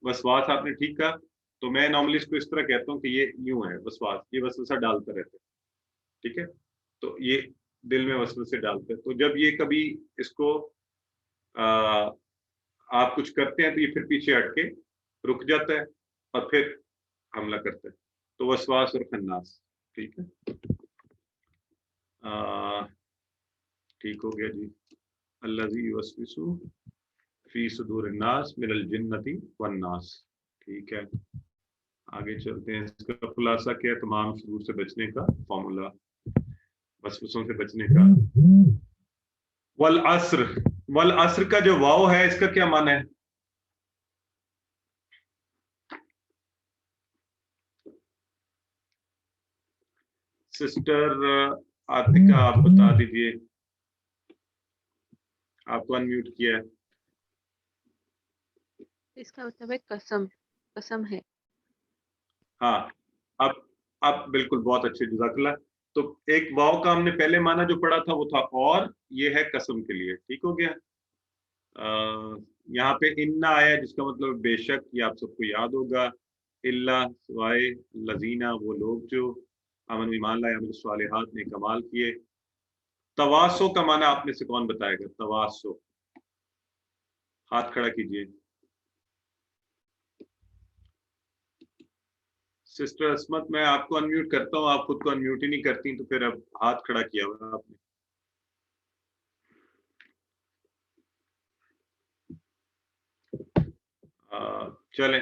وسواس آپ نے ٹھیک کہا. تو میں نارملی اس کو اس طرح کہتا ہوں کہ یہ یوں ہے وسواس، یہ وسوسہ ڈالتا رہتا ہے. ٹھیک ہے، تو یہ دل میں وسوسے ڈالتے ہیں. تو جب یہ کبھی اس کو آپ کچھ کرتے ہیں تو یہ پھر پیچھے ہٹ کے رک جاتا ہے اور پھر حملہ کرتا ہے. تو وسواس اور خناس. ٹھیک ہے، ٹھیک ہو گیا جی. الذی یوسوس فی صدور الناس من الجنۃ والناس. ٹھیک ہے، آگے چلتے ہیں. اس کا خلاصہ کیا ہے؟ تمام شرور سے بچنے کا فارمولا، وسوسوں سے بچنے کا. والعصر، والعصر کا جو واو ہے اس کا کیا معنی ہے؟ سسٹر عاتقہ آپ بتا دیجئے، آپ کو انمیوٹ کیا ہے. اس کا مطلب ہے قسم، قسم ہے. ہاں اب بالکل بہت اچھے، جزاک اللہ. تو ایک واو کا ہم نے پہلے معنی جو پڑھا تھا وہ تھا اور، یہ ہے قسم کے لیے. ٹھیک ہو گیا. یہاں پہ ان آیا جس کا مطلب بے شک، یہ آپ سب کو یاد ہوگا. اللہ سوائے لذینہ، وہ لوگ جو امن ایمان لائے، عمل الصالحات نے کمال کیے. تواسو کا معنی آپ میں سے کون بتائے گا؟ تواسو، ہاتھ کھڑا کیجئے. سسٹر عصمت میں آپ کو انمیوٹ کرتا ہوں، آپ خود کو انمیوٹ ہی نہیں کرتی، تو پھر اب ہاتھ کھڑا کیا ہوا آپ نے. چلیں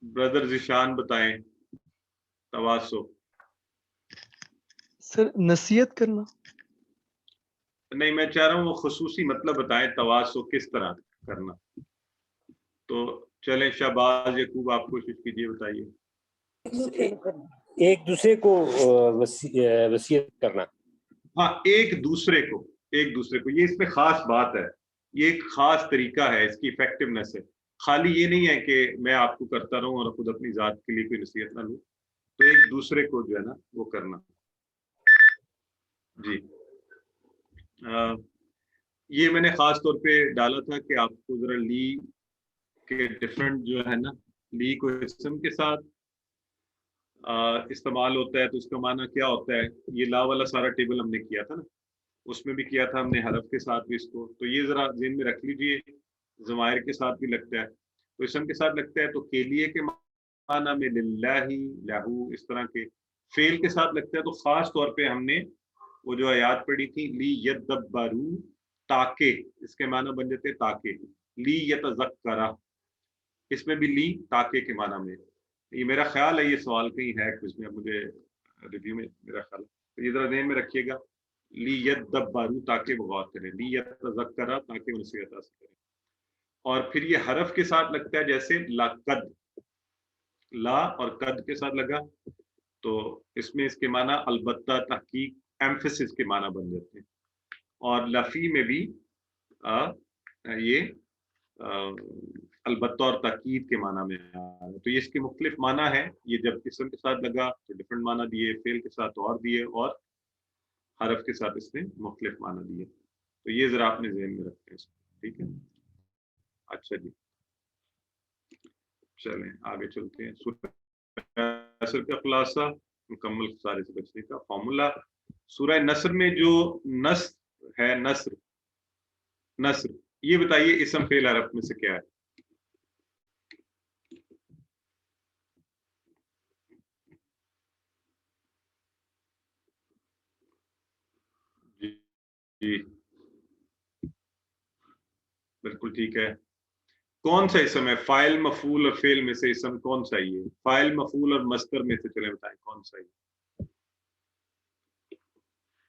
بردر ذیشان بتائیں. تواسو سر نصیحت کرنا. نہیں، میں چاہ رہا ہوں وہ خصوصی مطلب بتائیں تواسو کس طرح کرنا. تو چلیں شہباز یعقوب آپ کوشش کیجئے، بتائیے. ایک دوسرے کو وصیت کرنا. ہاں ایک دوسرے کو، ایک دوسرے کو، یہ اس میں خاص بات ہے، یہ ایک خاص طریقہ ہے، اس کی افیکٹونیس ہے. خالی یہ نہیں ہے کہ میں آپ کو کرتا رہوں اور خود اپنی ذات کے لیے کوئی نصیحت نہ لوں. تو ایک دوسرے کو جو ہے نا وہ کرنا. جی یہ میں نے خاص طور پہ ڈالا تھا کہ آپ کو ذرا لی کے ڈفرنٹ جو ہے نا، لی کو اسم کے ساتھ استعمال ہوتا ہے تو اس کا معنی کیا ہوتا ہے. یہ لا والا سارا ٹیبل ہم نے کیا تھا نا، اس میں بھی کیا تھا ہم نے حرف کے ساتھ بھی اس کو. تو یہ ذرا ذہن میں رکھ لیجئے. ضمائر کے ساتھ بھی لگتا ہے، تو اسم کے ساتھ لگتا ہے. تو کے لیے کے معنی میں للہ، لہو، اس طرح کے. فعل کے ساتھ لگتا ہے تو خاص طور پہ ہم نے وہ جو آیات پڑھی تھی، لی یدبروا، تاکہ، اس کے معنی بن جاتے تاکہ. لی یتذکرہ، اس میں بھی لی تاکہ کے معنی میں. یہ میرا خیال ہے یہ سوال کہیں ہے اس میں، مجھے ریویو میں میرا خیال ہے. یہ ذرا ذہن میں رکھیے گا. لی یدبروا، تاکہ وہ غور کریں. لی یتذکرہ، تاکہ وہ نصیحت حاصل کریں. اور پھر یہ حرف کے ساتھ لگتا ہے جیسے لقد، لا اور قد کے ساتھ لگا تو اس میں اس کے معنی البتہ، تحقیق، ایمفیسس کے معنی بن جاتے ہیں. اور لفی میں بھی یہ البتہ اور تاکید کے معنی میں آ رہا ہے. تو یہ اس کے مختلف معنی ہے. یہ جب اسم کے ساتھ لگا تو ڈفرنٹ معنی دیے، فعل کے ساتھ اور دیے، اور حرف کے ساتھ اس نے مختلف معنی دیے. تو یہ ذرا آپ نے ذہن میں رکھتے ہیں اس کو. ٹھیک ہے، اچھا جی. चलें आगे चलते हैं। सूरह नस्र का खुलासा, मुकम्मल खसारे से बचने का फॉर्मूला। सूरह नस्र में जो नस्र है, नस्र नस्र, ये बताइए इसम फेल अरब में से क्या है? जी जी बिल्कुल ठीक है। कौन सा इसम है? फाइल, मफूल और फेल में से इसम कौन सा है? ये फाइल, मफूल और मस्दर में से चले बताएं कौन सा है?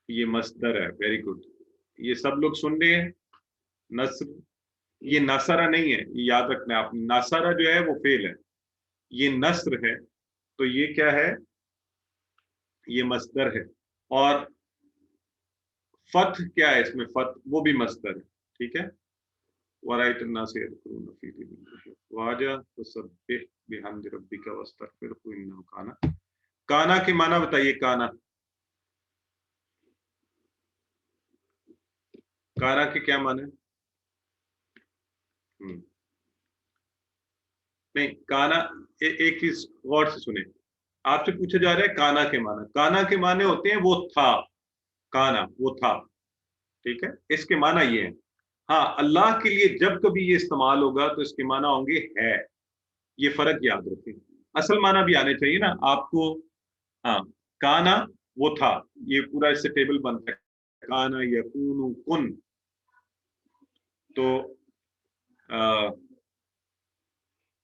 ये मस्दर है। Very good. ये सब लोग सुन रहे हैं। नस्र, ये नासारा नहीं है, ये याद रखना है आप। नासारा जो है वो फेल है, ये नस्र है, तो ये क्या है? ये मस्दर है। और फथ क्या है इसमें? फथ वो भी मस्दर है, ठीक है। वराइट अन्नास यदकुरूना फी दीनिल्लाहि अफ़वाजा फसब्बिह बिहम्दि रब्बिका वस्तगफिरहु इन्नहु काना। काना के माना बताइए। काना, काना के क्या माने? नहीं, काना एक चीज गौर से सुने। आपसे पूछा जा रहा है काना के माना। काना के माने होते हैं वो था, काना वो था, ठीक है। इसके माना ये है। हाँ, अल्लाह के लिए जब कभी ये इस्तेमाल होगा तो इसके माना होंगे है। ये फर्क याद रखें। असल माना भी आने चाहिए ना आपको। हाँ, काना वो था, ये पूरा इससे टेबल बनता है। काना यकूनु कुन। तो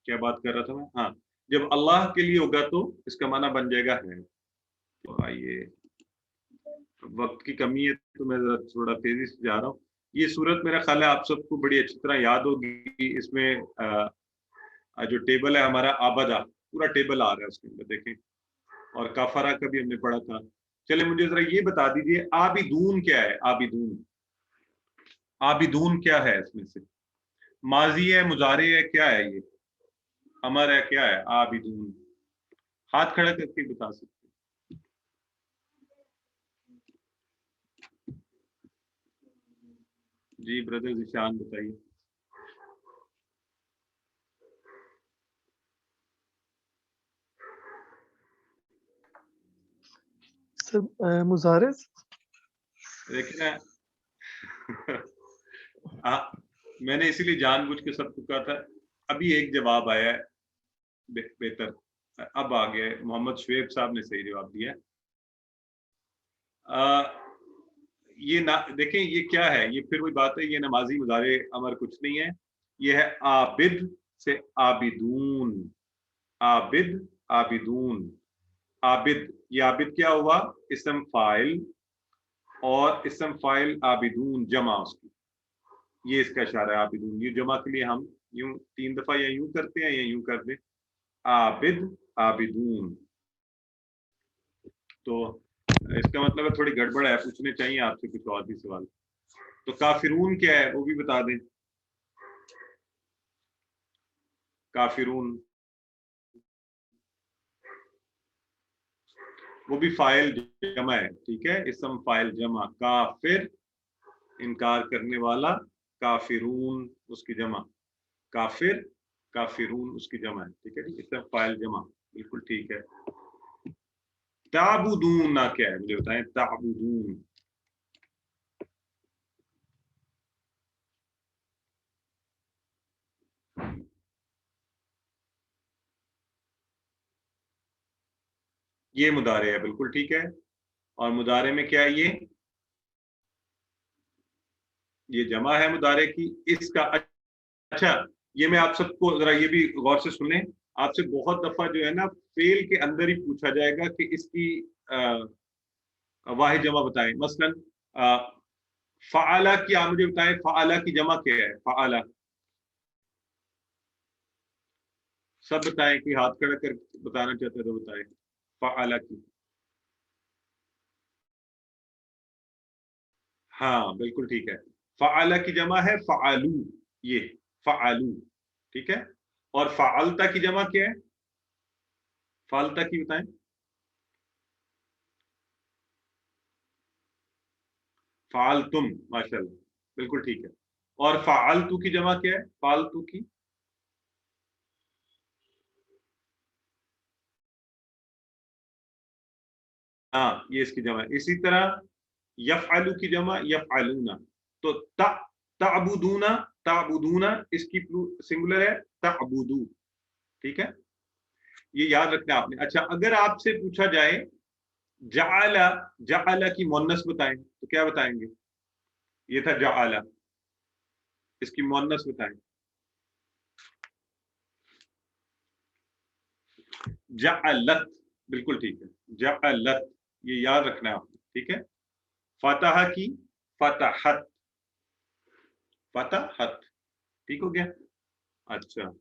क्या बात कर रहा था मैं? हाँ, जब अल्लाह के लिए होगा तो इसका माना बन जाएगा है। तो आइए, वक्त की कमी है तो मैं जरा थोड़ा तेजी से जा रहा हूँ। ये सूरत मेरा ख्याल है आप सबको बड़ी अच्छी तरह याद होगी। इसमें जो टेबल है हमारा आबदा, पूरा टेबल आ रहा है उसके अंदर, देखें। और काफरा का भी हमने पढ़ा था। चले मुझे जरा ये बता दीजिए, आबिदून क्या है? आबिदून, आबिदून क्या है इसमें से? माजी है, मुजारे है, क्या है ये? अमर है, क्या है? आबिदून, हाथ खड़ा करके बता सकते। जी ब्रदर ईशान बताइए। सर मुजारिस। देखिए मैंने इसीलिए जानबूझ के सबको कहा था। अभी एक जवाब आया है बेहतर, अब आ गया है। मोहम्मद शुएब साहब ने सही जवाब दिया। ये ना देखें, ये क्या है? ये फिर वही बात है, ये नमाजी मुजारे अमर कुछ नहीं है। ये है आबिद से आबिदून। आबिद, आबिदून, आबिद। ये आबिद क्या हुआ? इसम फाइल, और इसम फाइल आबिदून जमा उसकी। ये इसका इशारा है आबिदून। ये जमा के लिए हम यूं 3 दफा या यूं करते हैं या यूं कर दे, आबिद, आबिदून। तो इसका मतलब है थोड़ी गड़बड़ है, पूछने चाहिए आपसे कुछ और भी सवाल। तो काफिरून क्या है वो भी बता दें। काफिरून वो भी फाइल जमा है, ठीक है। इसम फाइल जमा। काफिर इनकार करने वाला, काफिरून उसकी जमा। काफिर, काफिरून उसकी जमा है, ठीक है। इसम फाइल जमा, बिल्कुल ठीक है। ताबुदून ना क्या है मुझे बताएं। ताबुदून, ये मुदारे है, बिल्कुल ठीक है। और मुदारे में क्या है? ये जमा है मुदारे की। इसका अच्छा, ये मैं आप सबको जरा ये भी गौर से सुने। आपसे बहुत दफा जो है ना फेल के अंदर ही पूछा जाएगा कि इसकी वाहिद जमा बताएं। मसलन फ़ाअला की आप मुझे बताएं, फ़ाअला की जमा क्या है? फ़ाअला सब बताएं, कि हाथ खड़ा कर बताना चाहते हैं तो बताएं। फ़ाअला की, हाँ बिल्कुल ठीक है। फ़ाअला की जमा है फ़ाअलू, ये फ़ाअलू, ठीक है। और फ़ाअलता की जमा क्या है? फ़ाअलता की बताएं। फ़ाअलतुम, माशाल्लाह, बिल्कुल ठीक है। और फ़ाअलतू की जमा क्या है? फ़ाअलतू की, हाँ ये इसकी जमा। इसी तरह यफ़अलु की जमा यफ़अलूना, तो तअबुदूना, तअबुदूना इसकी सिंगुलर है तअबुदू, ठीक है, ये याद रखना आपने। अच्छा, अगर आपसे पूछा जाए जअला, जअला की मुअन्नस बताएं तो क्या बताएंगे? ये था जअला, इसकी मुअन्नस बताएं। जअलत, बिल्कुल ठीक है, जअलत, ये याद रखना है आपने, ठीक है। फतह की फतहत, फतहत, ठीक हो गया। अच्छा,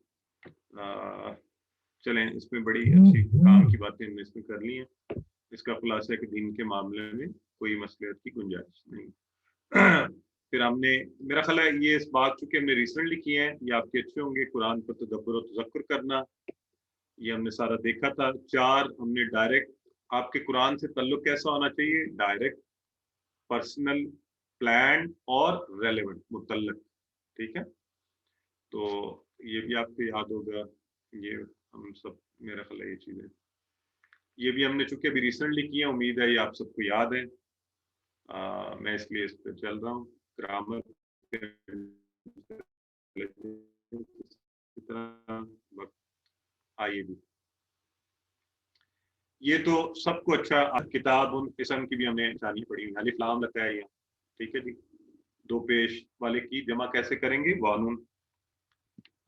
चलें, इसमें बड़ी अच्छी काम की बातें हमने इसमें कर ली हैं। इसका खुलासा है कि दीन के मामले में कोई मसलियत की गुंजाइश नहीं। फिर हमने, मेरा ख्याल है ये इस बात चूंकि हमने रिसेंटली किए हैं, ये आपके अच्छे होंगे, कुरान पर तदब्बर और तज़क्कुर करना, ये हमने सारा देखा था। 4 हमने डायरेक्ट, आपके कुरान से ताल्लुक कैसा होना चाहिए? डायरेक्ट, पर्सनल, प्लान और रेलेवेंट, मुतल्लक, ठीक है। तो ये भी आपको याद होगा, ये हम सब, मेरा ख्याल है ये चीज़ें, ये भी हमने चूंकि अभी रिसेंटली किया, उम्मीद है ये आप सबको याद है। मैं इसलिए इस पर चल रहा हूँ। ग्रामर आइए भी, ये तो सबको अच्छा, किताब उन किस्म की भी हमने जानी पड़ी। अलिफ लाम लगता है यहाँ, ठीक है जी। 2 पेश वाले की जमा कैसे करेंगे? वानून।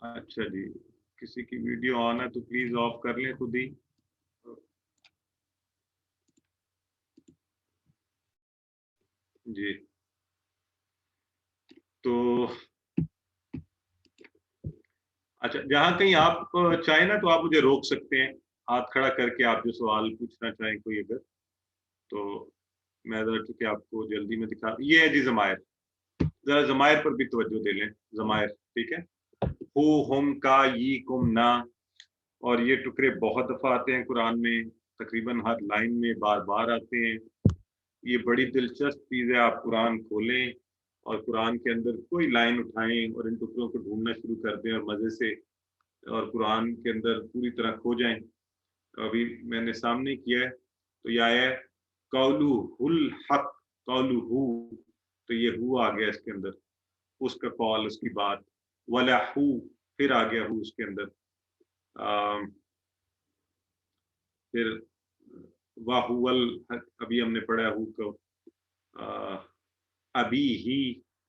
अच्छा जी, किसी की वीडियो ऑन है तो प्लीज ऑफ कर लें खुद ही। जी, तो अच्छा, जहां कहीं आप चाहें ना तो आप मुझे रोक सकते हैं, हाथ खड़ा करके, आप जो सवाल पूछना चाहें कोई अगर, तो मैं जरा चूंकि आपको जल्दी में दिखा, ये है जी ज़मायर, जरा ज़मायर पर भी तवज्जो दे लें। ज़मायर, ठीक है, हु, हुम, का, यी, कुम, ना, और ये टुकड़े बहुत दफा आते हैं कुरान में, तकरीबन हर लाइन में बार बार आते हैं। ये बड़ी दिलचस्प चीज़ है, आप कुरान खोलें और कुरान के अंदर कोई लाइन उठाएं और इन टुकड़ों को ढूंढना शुरू कर दें और मज़े से, और कुरान के अंदर पूरी तरह खो जाएं। अभी मैंने सामने किया है, तो यह है कौलू हुल हक, कौलू हु, तो ये हु आ गया इसके अंदर, उसका कौल, उसकी बात, वला हु, फिर आ गया हु उसके अंदर, फिर वाहुवल, अभी हमने पढ़ा हु को, अभी ही,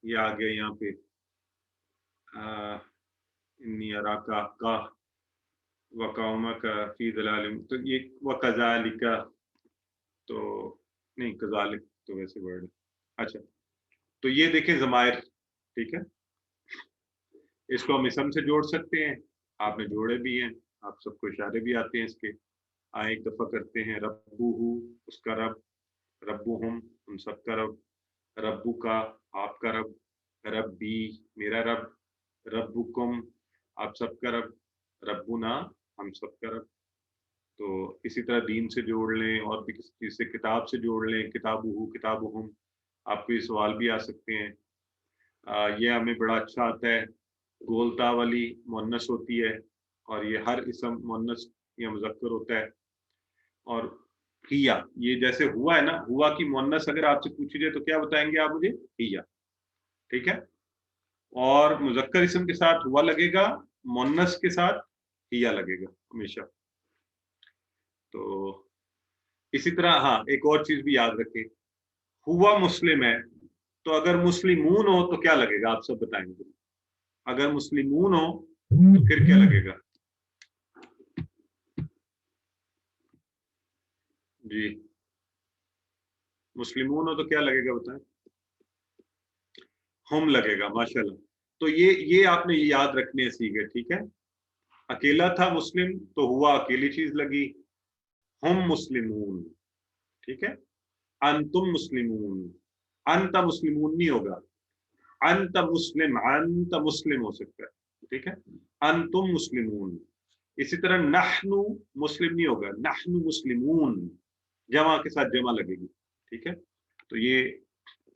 ये आ गया यहाँ पे, इन्नी अराका का वकाउमा का फी दलालिम, तो ये वकज़ालिका, तो नहीं, कज़ालिक तो वैसे वर्ड। अच्छा, तो ये देखें ज़मायर, ठीक है, इसको हम इसम से जोड़ सकते हैं, आपने जोड़े भी हैं, आप सबको इशारे भी आते हैं इसके। आए एक दफा करते हैं, रब्बुहु, उसका रब, रब्बुहुम, उन सब का रब, रब्बु का, आपका रब, रब्बी, मेरा रब, रब्बुकुम, आप सबका रब, रब्बुना, हम सबका रब। तो इसी तरह दीन से जोड़ लें, और भी किसी चीज़ से, किताब से जोड़ लें, किताबुहु, किताबुहुम, आपको ये सवाल भी आ सकते हैं। ये हमें बड़ा अच्छा आता है, गोलता वाली मुन्नस होती है, और ये हर इसम मुन्नस या मुज़क्कर होता है। और हिया, ये जैसे हुआ है ना, हुआ की मुन्नस अगर आपसे पूछी जाए तो क्या बताएंगे आप मुझे? हिया, ठीक है, और मुज़क्कर इसम के साथ हुआ लगेगा, मुन्नस के साथ हिया लगेगा हमेशा। तो इसी तरह, हाँ, एक और चीज भी याद रखें, हुआ मुस्लिम है, तो अगर मुस्लिमून हो तो क्या लगेगा? आप सब बताएंगे। अगर मुस्लिमून हो तो फिर क्या लगेगा? जी, मुस्लिमून हो तो क्या लगेगा बताएं? हम लगेगा, माशाल्लाह। तो ये आपने याद रखने सीखे, ठीक है। अकेला था मुस्लिम तो हुआ अकेली चीज लगी, हम मुस्लिमून, ठीक है। अंतुम मुस्लिमून, अंत मुस्लिमून नहीं होगा, अंत मुस्लिम हो सकता है, ठीक है, अंतुम मुस्लिमून। इसी तरह नहनु मुस्लिम नहीं होगा, नहनु मुस्लिमून, जमा के साथ जमा लगेगी, ठीक है। तो ये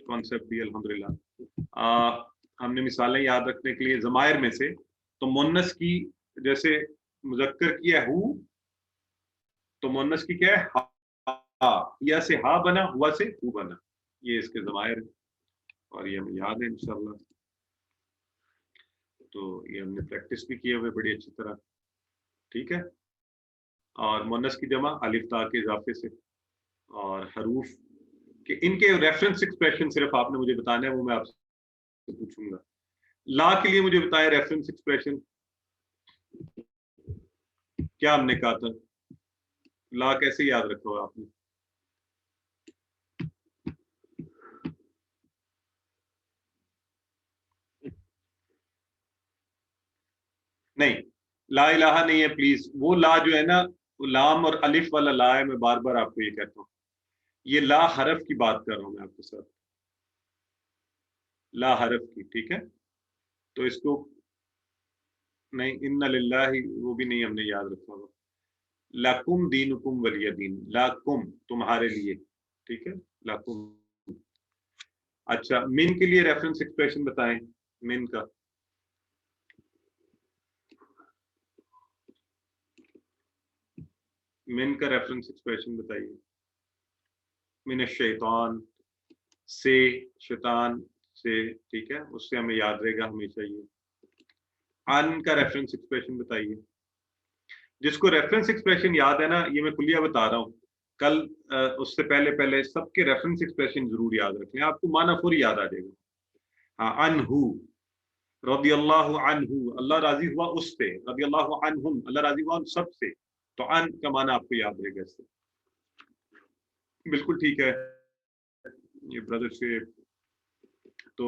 कॉन्सेप्ट भी अल्हम्दुलिल्लाह हमने मिसालें याद रखने के लिए ज़मायर में से, तो मुन्नस की, जैसे मुज़क्कर की है हु, तो मुन्नस की क्या है? या से हा बना, हुआ से हु बना, ये इसके ज़मायर हैं और ये हमें याद है इंशाल्लाह। तो ये हमने प्रैक्टिस भी किए हुए बड़ी अच्छी तरह, ठीक है। और मुन्नस की जमा अलिफ ता के इजाफे से, और हरूफ के इनके रेफरेंस एक्सप्रेशन सिर्फ आपने मुझे बताना है, वो मैं आपसे पूछूंगा। ला के लिए मुझे बताएं रेफरेंस एक्सप्रेशन, क्या हमने कहा था, ला कैसे याद रखा हुआ आपने? नहीं, ला इलाहा नहीं है प्लीज, वो ला जो है ना, वो लाम और अलिफ वाला ला है, मैं बार बार आपको ये कहता हूँ, ये ला हरफ की बात कर रहा हूं मैं आपके साथ, ला हरफ की, ठीक है। तो इसको नहीं, इन्ना लिल्लाहि वो भी नहीं हमने याद रखा हुआ, लकुम दीनुकुम वलिय दीन, लकुम तुम्हारे लिए, ठीक है, लकुम। अच्छा, मिन के लिए रेफरेंस एक्सप्रेशन बताएं, मिन का, मिन का रेफरेंस एक्सप्रेशन बताइए। मिन शैतान, से, शैतान से, ठीक है, उससे हमें याद रहेगा हमेशा ये। अन का रेफरेंस एक्सप्रेशन बताइए। जिसको रेफरेंस एक्सप्रेशन याद है ना, ये मैं कुलिया बता रहा हूँ, कल उससे पहले पहले सबके रेफरेंस एक्सप्रेशन जरूर याद रख लें, आपको माना फौरी याद आ जाएगा। हाँ, अनहु रदियल्लाहु अन्हु, अल्लाह राजी हुआ उससे, रदियल्लाहु अन्हुम, अल्लाह राजी हुआ उन सबसे, तो अन का माना आपको याद रहेगा इससे। बिल्कुल ठीक है ये ब्रदर से। तो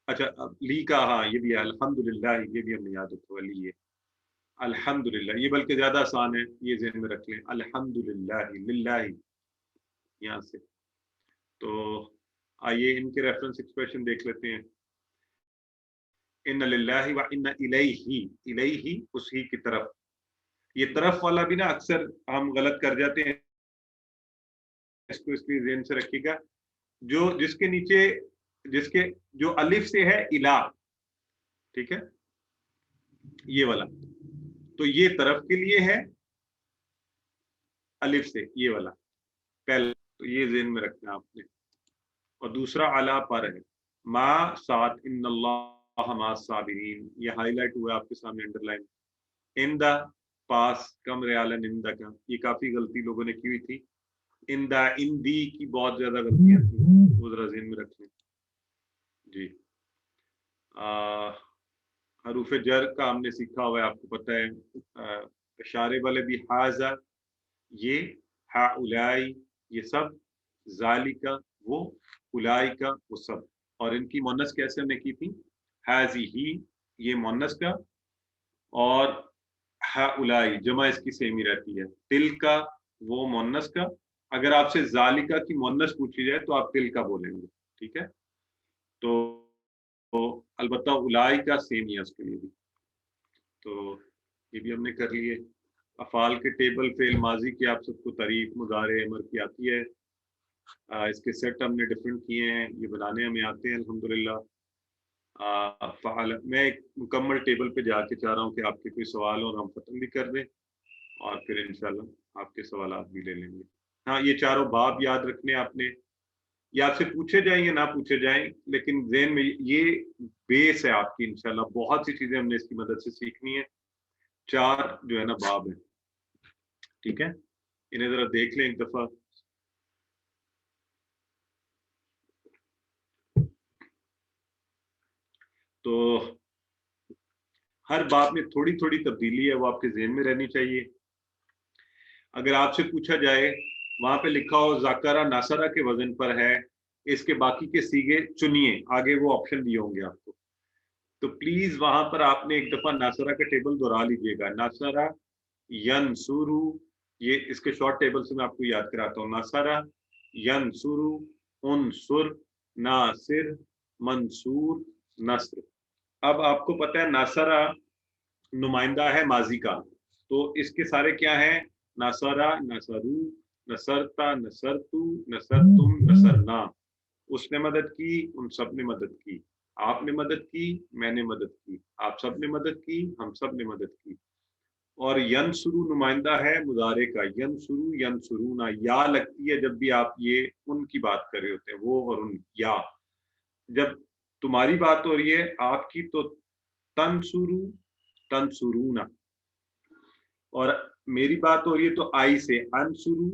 अच्छा, ली का, हाँ ये भी है, अल्हम्दुलिल्लाह, ये भी हमने याद रखा, ली है अल्हम्दुलिल्लाह, ये बल्कि ज्यादा आसान है, ये ज़हन में रख लें, अल्हम्दुलिल्लाह, लिल्लाही यहाँ से। तो आइए इनके रेफरेंस एक्सप्रेशन देख लेते हैं। इन्ना लिल्लाहि व इन्ना इलैहि, इलैहि उसी की तरफ, ये तरफ वाला भी ना अक्सर हम गलत कर जाते हैं, इसको इसलिए ज़हन से रखिएगा, जो जिसके नीचे, जिसके जो अलिफ से है इला, ठीक है, ये वाला, तो ये तरफ के लिए है अलिफ से, ये वाला पहले, तो ये ज़हन में रखना आपने। और दूसरा अला पर है, मा साथ, इन्नल्लाह मा साबिरीन, ये हाईलाइट हुआ आपके सामने अंडरलाइन। इन द पास कम रियालन, इन द का, ये काफी गलती लोगों ने की हुई थी, इन द, इन दी की बहुत ज्यादा गलतियां थी, वो जरा ज़हन में रखें जी। हरूफ जर का हमने सीखा हुआ है, आपको पता है, इशारे वाले भी हाजा, ये हा उलाई, ये सब, जालिका वो, उलाई का वो सब, और इनकी मोनस कैसे हमने की थी, हाजी ही, ये मोनस का, और हा उलाई जमा इसकी सेम ही रहती है, तिल का वो मोनस का, अगर आपसे जालिका की मोनस पूछी जाए तो आप तिल का बोलेंगे, ठीक है। तो अलबत्ता उलाई का सेम ही है उसके लिए भी। तो ये भी हमने कर लिए। अफाल के टेबल, फेल माजी की आप सबको तारीफ, मुजारे, अमर की आती है, इसके सेट हमने डिफरेंट किए हैं, ये बनाने हमें आते हैं अल्हम्दुलिल्लाह। मैं एक मुकम्मल टेबल पे जाके चाह रहा हूँ कि आपके कोई सवाल हो और हम खत्म भी कर दें, और फिर इंशाल्लाह आपके सवाल भी ले लेंगे। हाँ, ये चारों बाब याद रखने आपने, ये आपसे पूछे जाएं या ना पूछे जाएं, लेकिन ज़हन में ये बेस है आपकी, इंशाल्लाह बहुत सी चीजें हमने इसकी मदद से सीखनी है। 4 जो है ना बाब है, ठीक है, इन्हें जरा देख लें एक दफा। तो हर बात में थोड़ी थोड़ी तब्दीली है, वो आपके ज़हन में रहनी चाहिए। अगर आपसे पूछा जाए, वहां पे लिखा हो ज़ाकरा नासरा के वजन पर है, इसके बाकी के सीगे चुनिए, आगे वो ऑप्शन दिए होंगे आपको, तो प्लीज वहां पर आपने एक दफा नासरा का टेबल दोहरा लीजिएगा। नासरा यनसुरु, ये इसके शॉर्ट टेबल से मैं आपको याद कराता हूँ, नासरा यनसुरु, उनसुर, नासिर, मंसूर, नस्र। अब आपको पता है नासरा नुमाइंदा है माजी का, तो इसके सारे क्या है, नासरा, नसरू, नसरता, नसरतु, नसरतुम, नसरना। उसने मदद की, उन सब ने मदद की, आपने मदद की, मैंने मदद की, आप सब ने मदद की, हम सब ने मदद की। اور ینسرو نمائندہ ہے مضارع کا، ینسرو ینسرونا، یا لگتی ہے جب بھی آپ یہ ان کی بات کر رہے ہوتے ہیں، وہ اور ان، یا جب تمہاری بات ہو رہی ہے آپ کی تو تنسرو تنسرونا، اور میری بات ہو رہی ہے تو آئی سے انسرو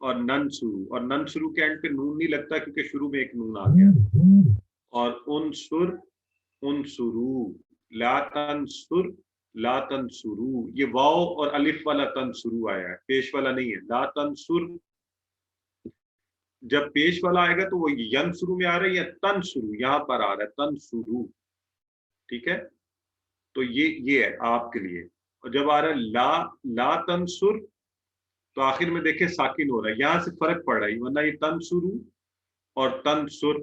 اور ننسرو، اور ننسرو کے اینڈ پہ نون نہیں لگتا کیونکہ شروع میں ایک نون آ گیا، اور انصر انصرو، لا تنصر لا تنصرو، یہ واو اور الف والا تنصرو آیا ہے، پیش والا نہیں ہے، لا تنصر جب پیش والا آئے گا تو وہ ینصرو میں آ رہا ہے یا تنصرو یہاں پر آ رہا ہے تنصرو، ٹھیک ہے، تو یہ ہے آپ کے لیے، اور جب آ رہا ہے لا لا تنصر تو آخر میں دیکھیں ساکن ہو رہا ہے، یہاں سے فرق پڑ رہا ہے، ورنہ یہ تنصرو اور تنصر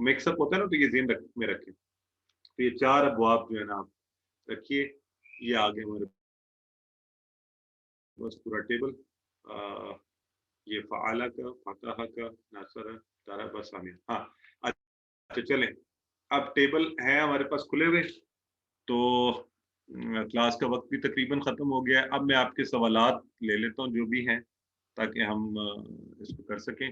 مکس اپ ہوتا ہے نا، تو یہ ذہن میں رکھیں، تو یہ 4 ابواب جو ہے نا آپ رکھیے، یہ آگے ہمارے بس پورا ٹیبل، یہ فعالہ کا، فتح کا، ناصرہ، تارا، بس عامر، ہاں اچھا چلیں اب ٹیبل ہیں ہمارے پاس کھلے ہوئے، تو کلاس کا وقت بھی تقریباً ختم ہو گیا ہے، اب میں آپ کے سوالات لے لیتا ہوں جو بھی ہیں تاکہ ہم اس کو کر سکیں۔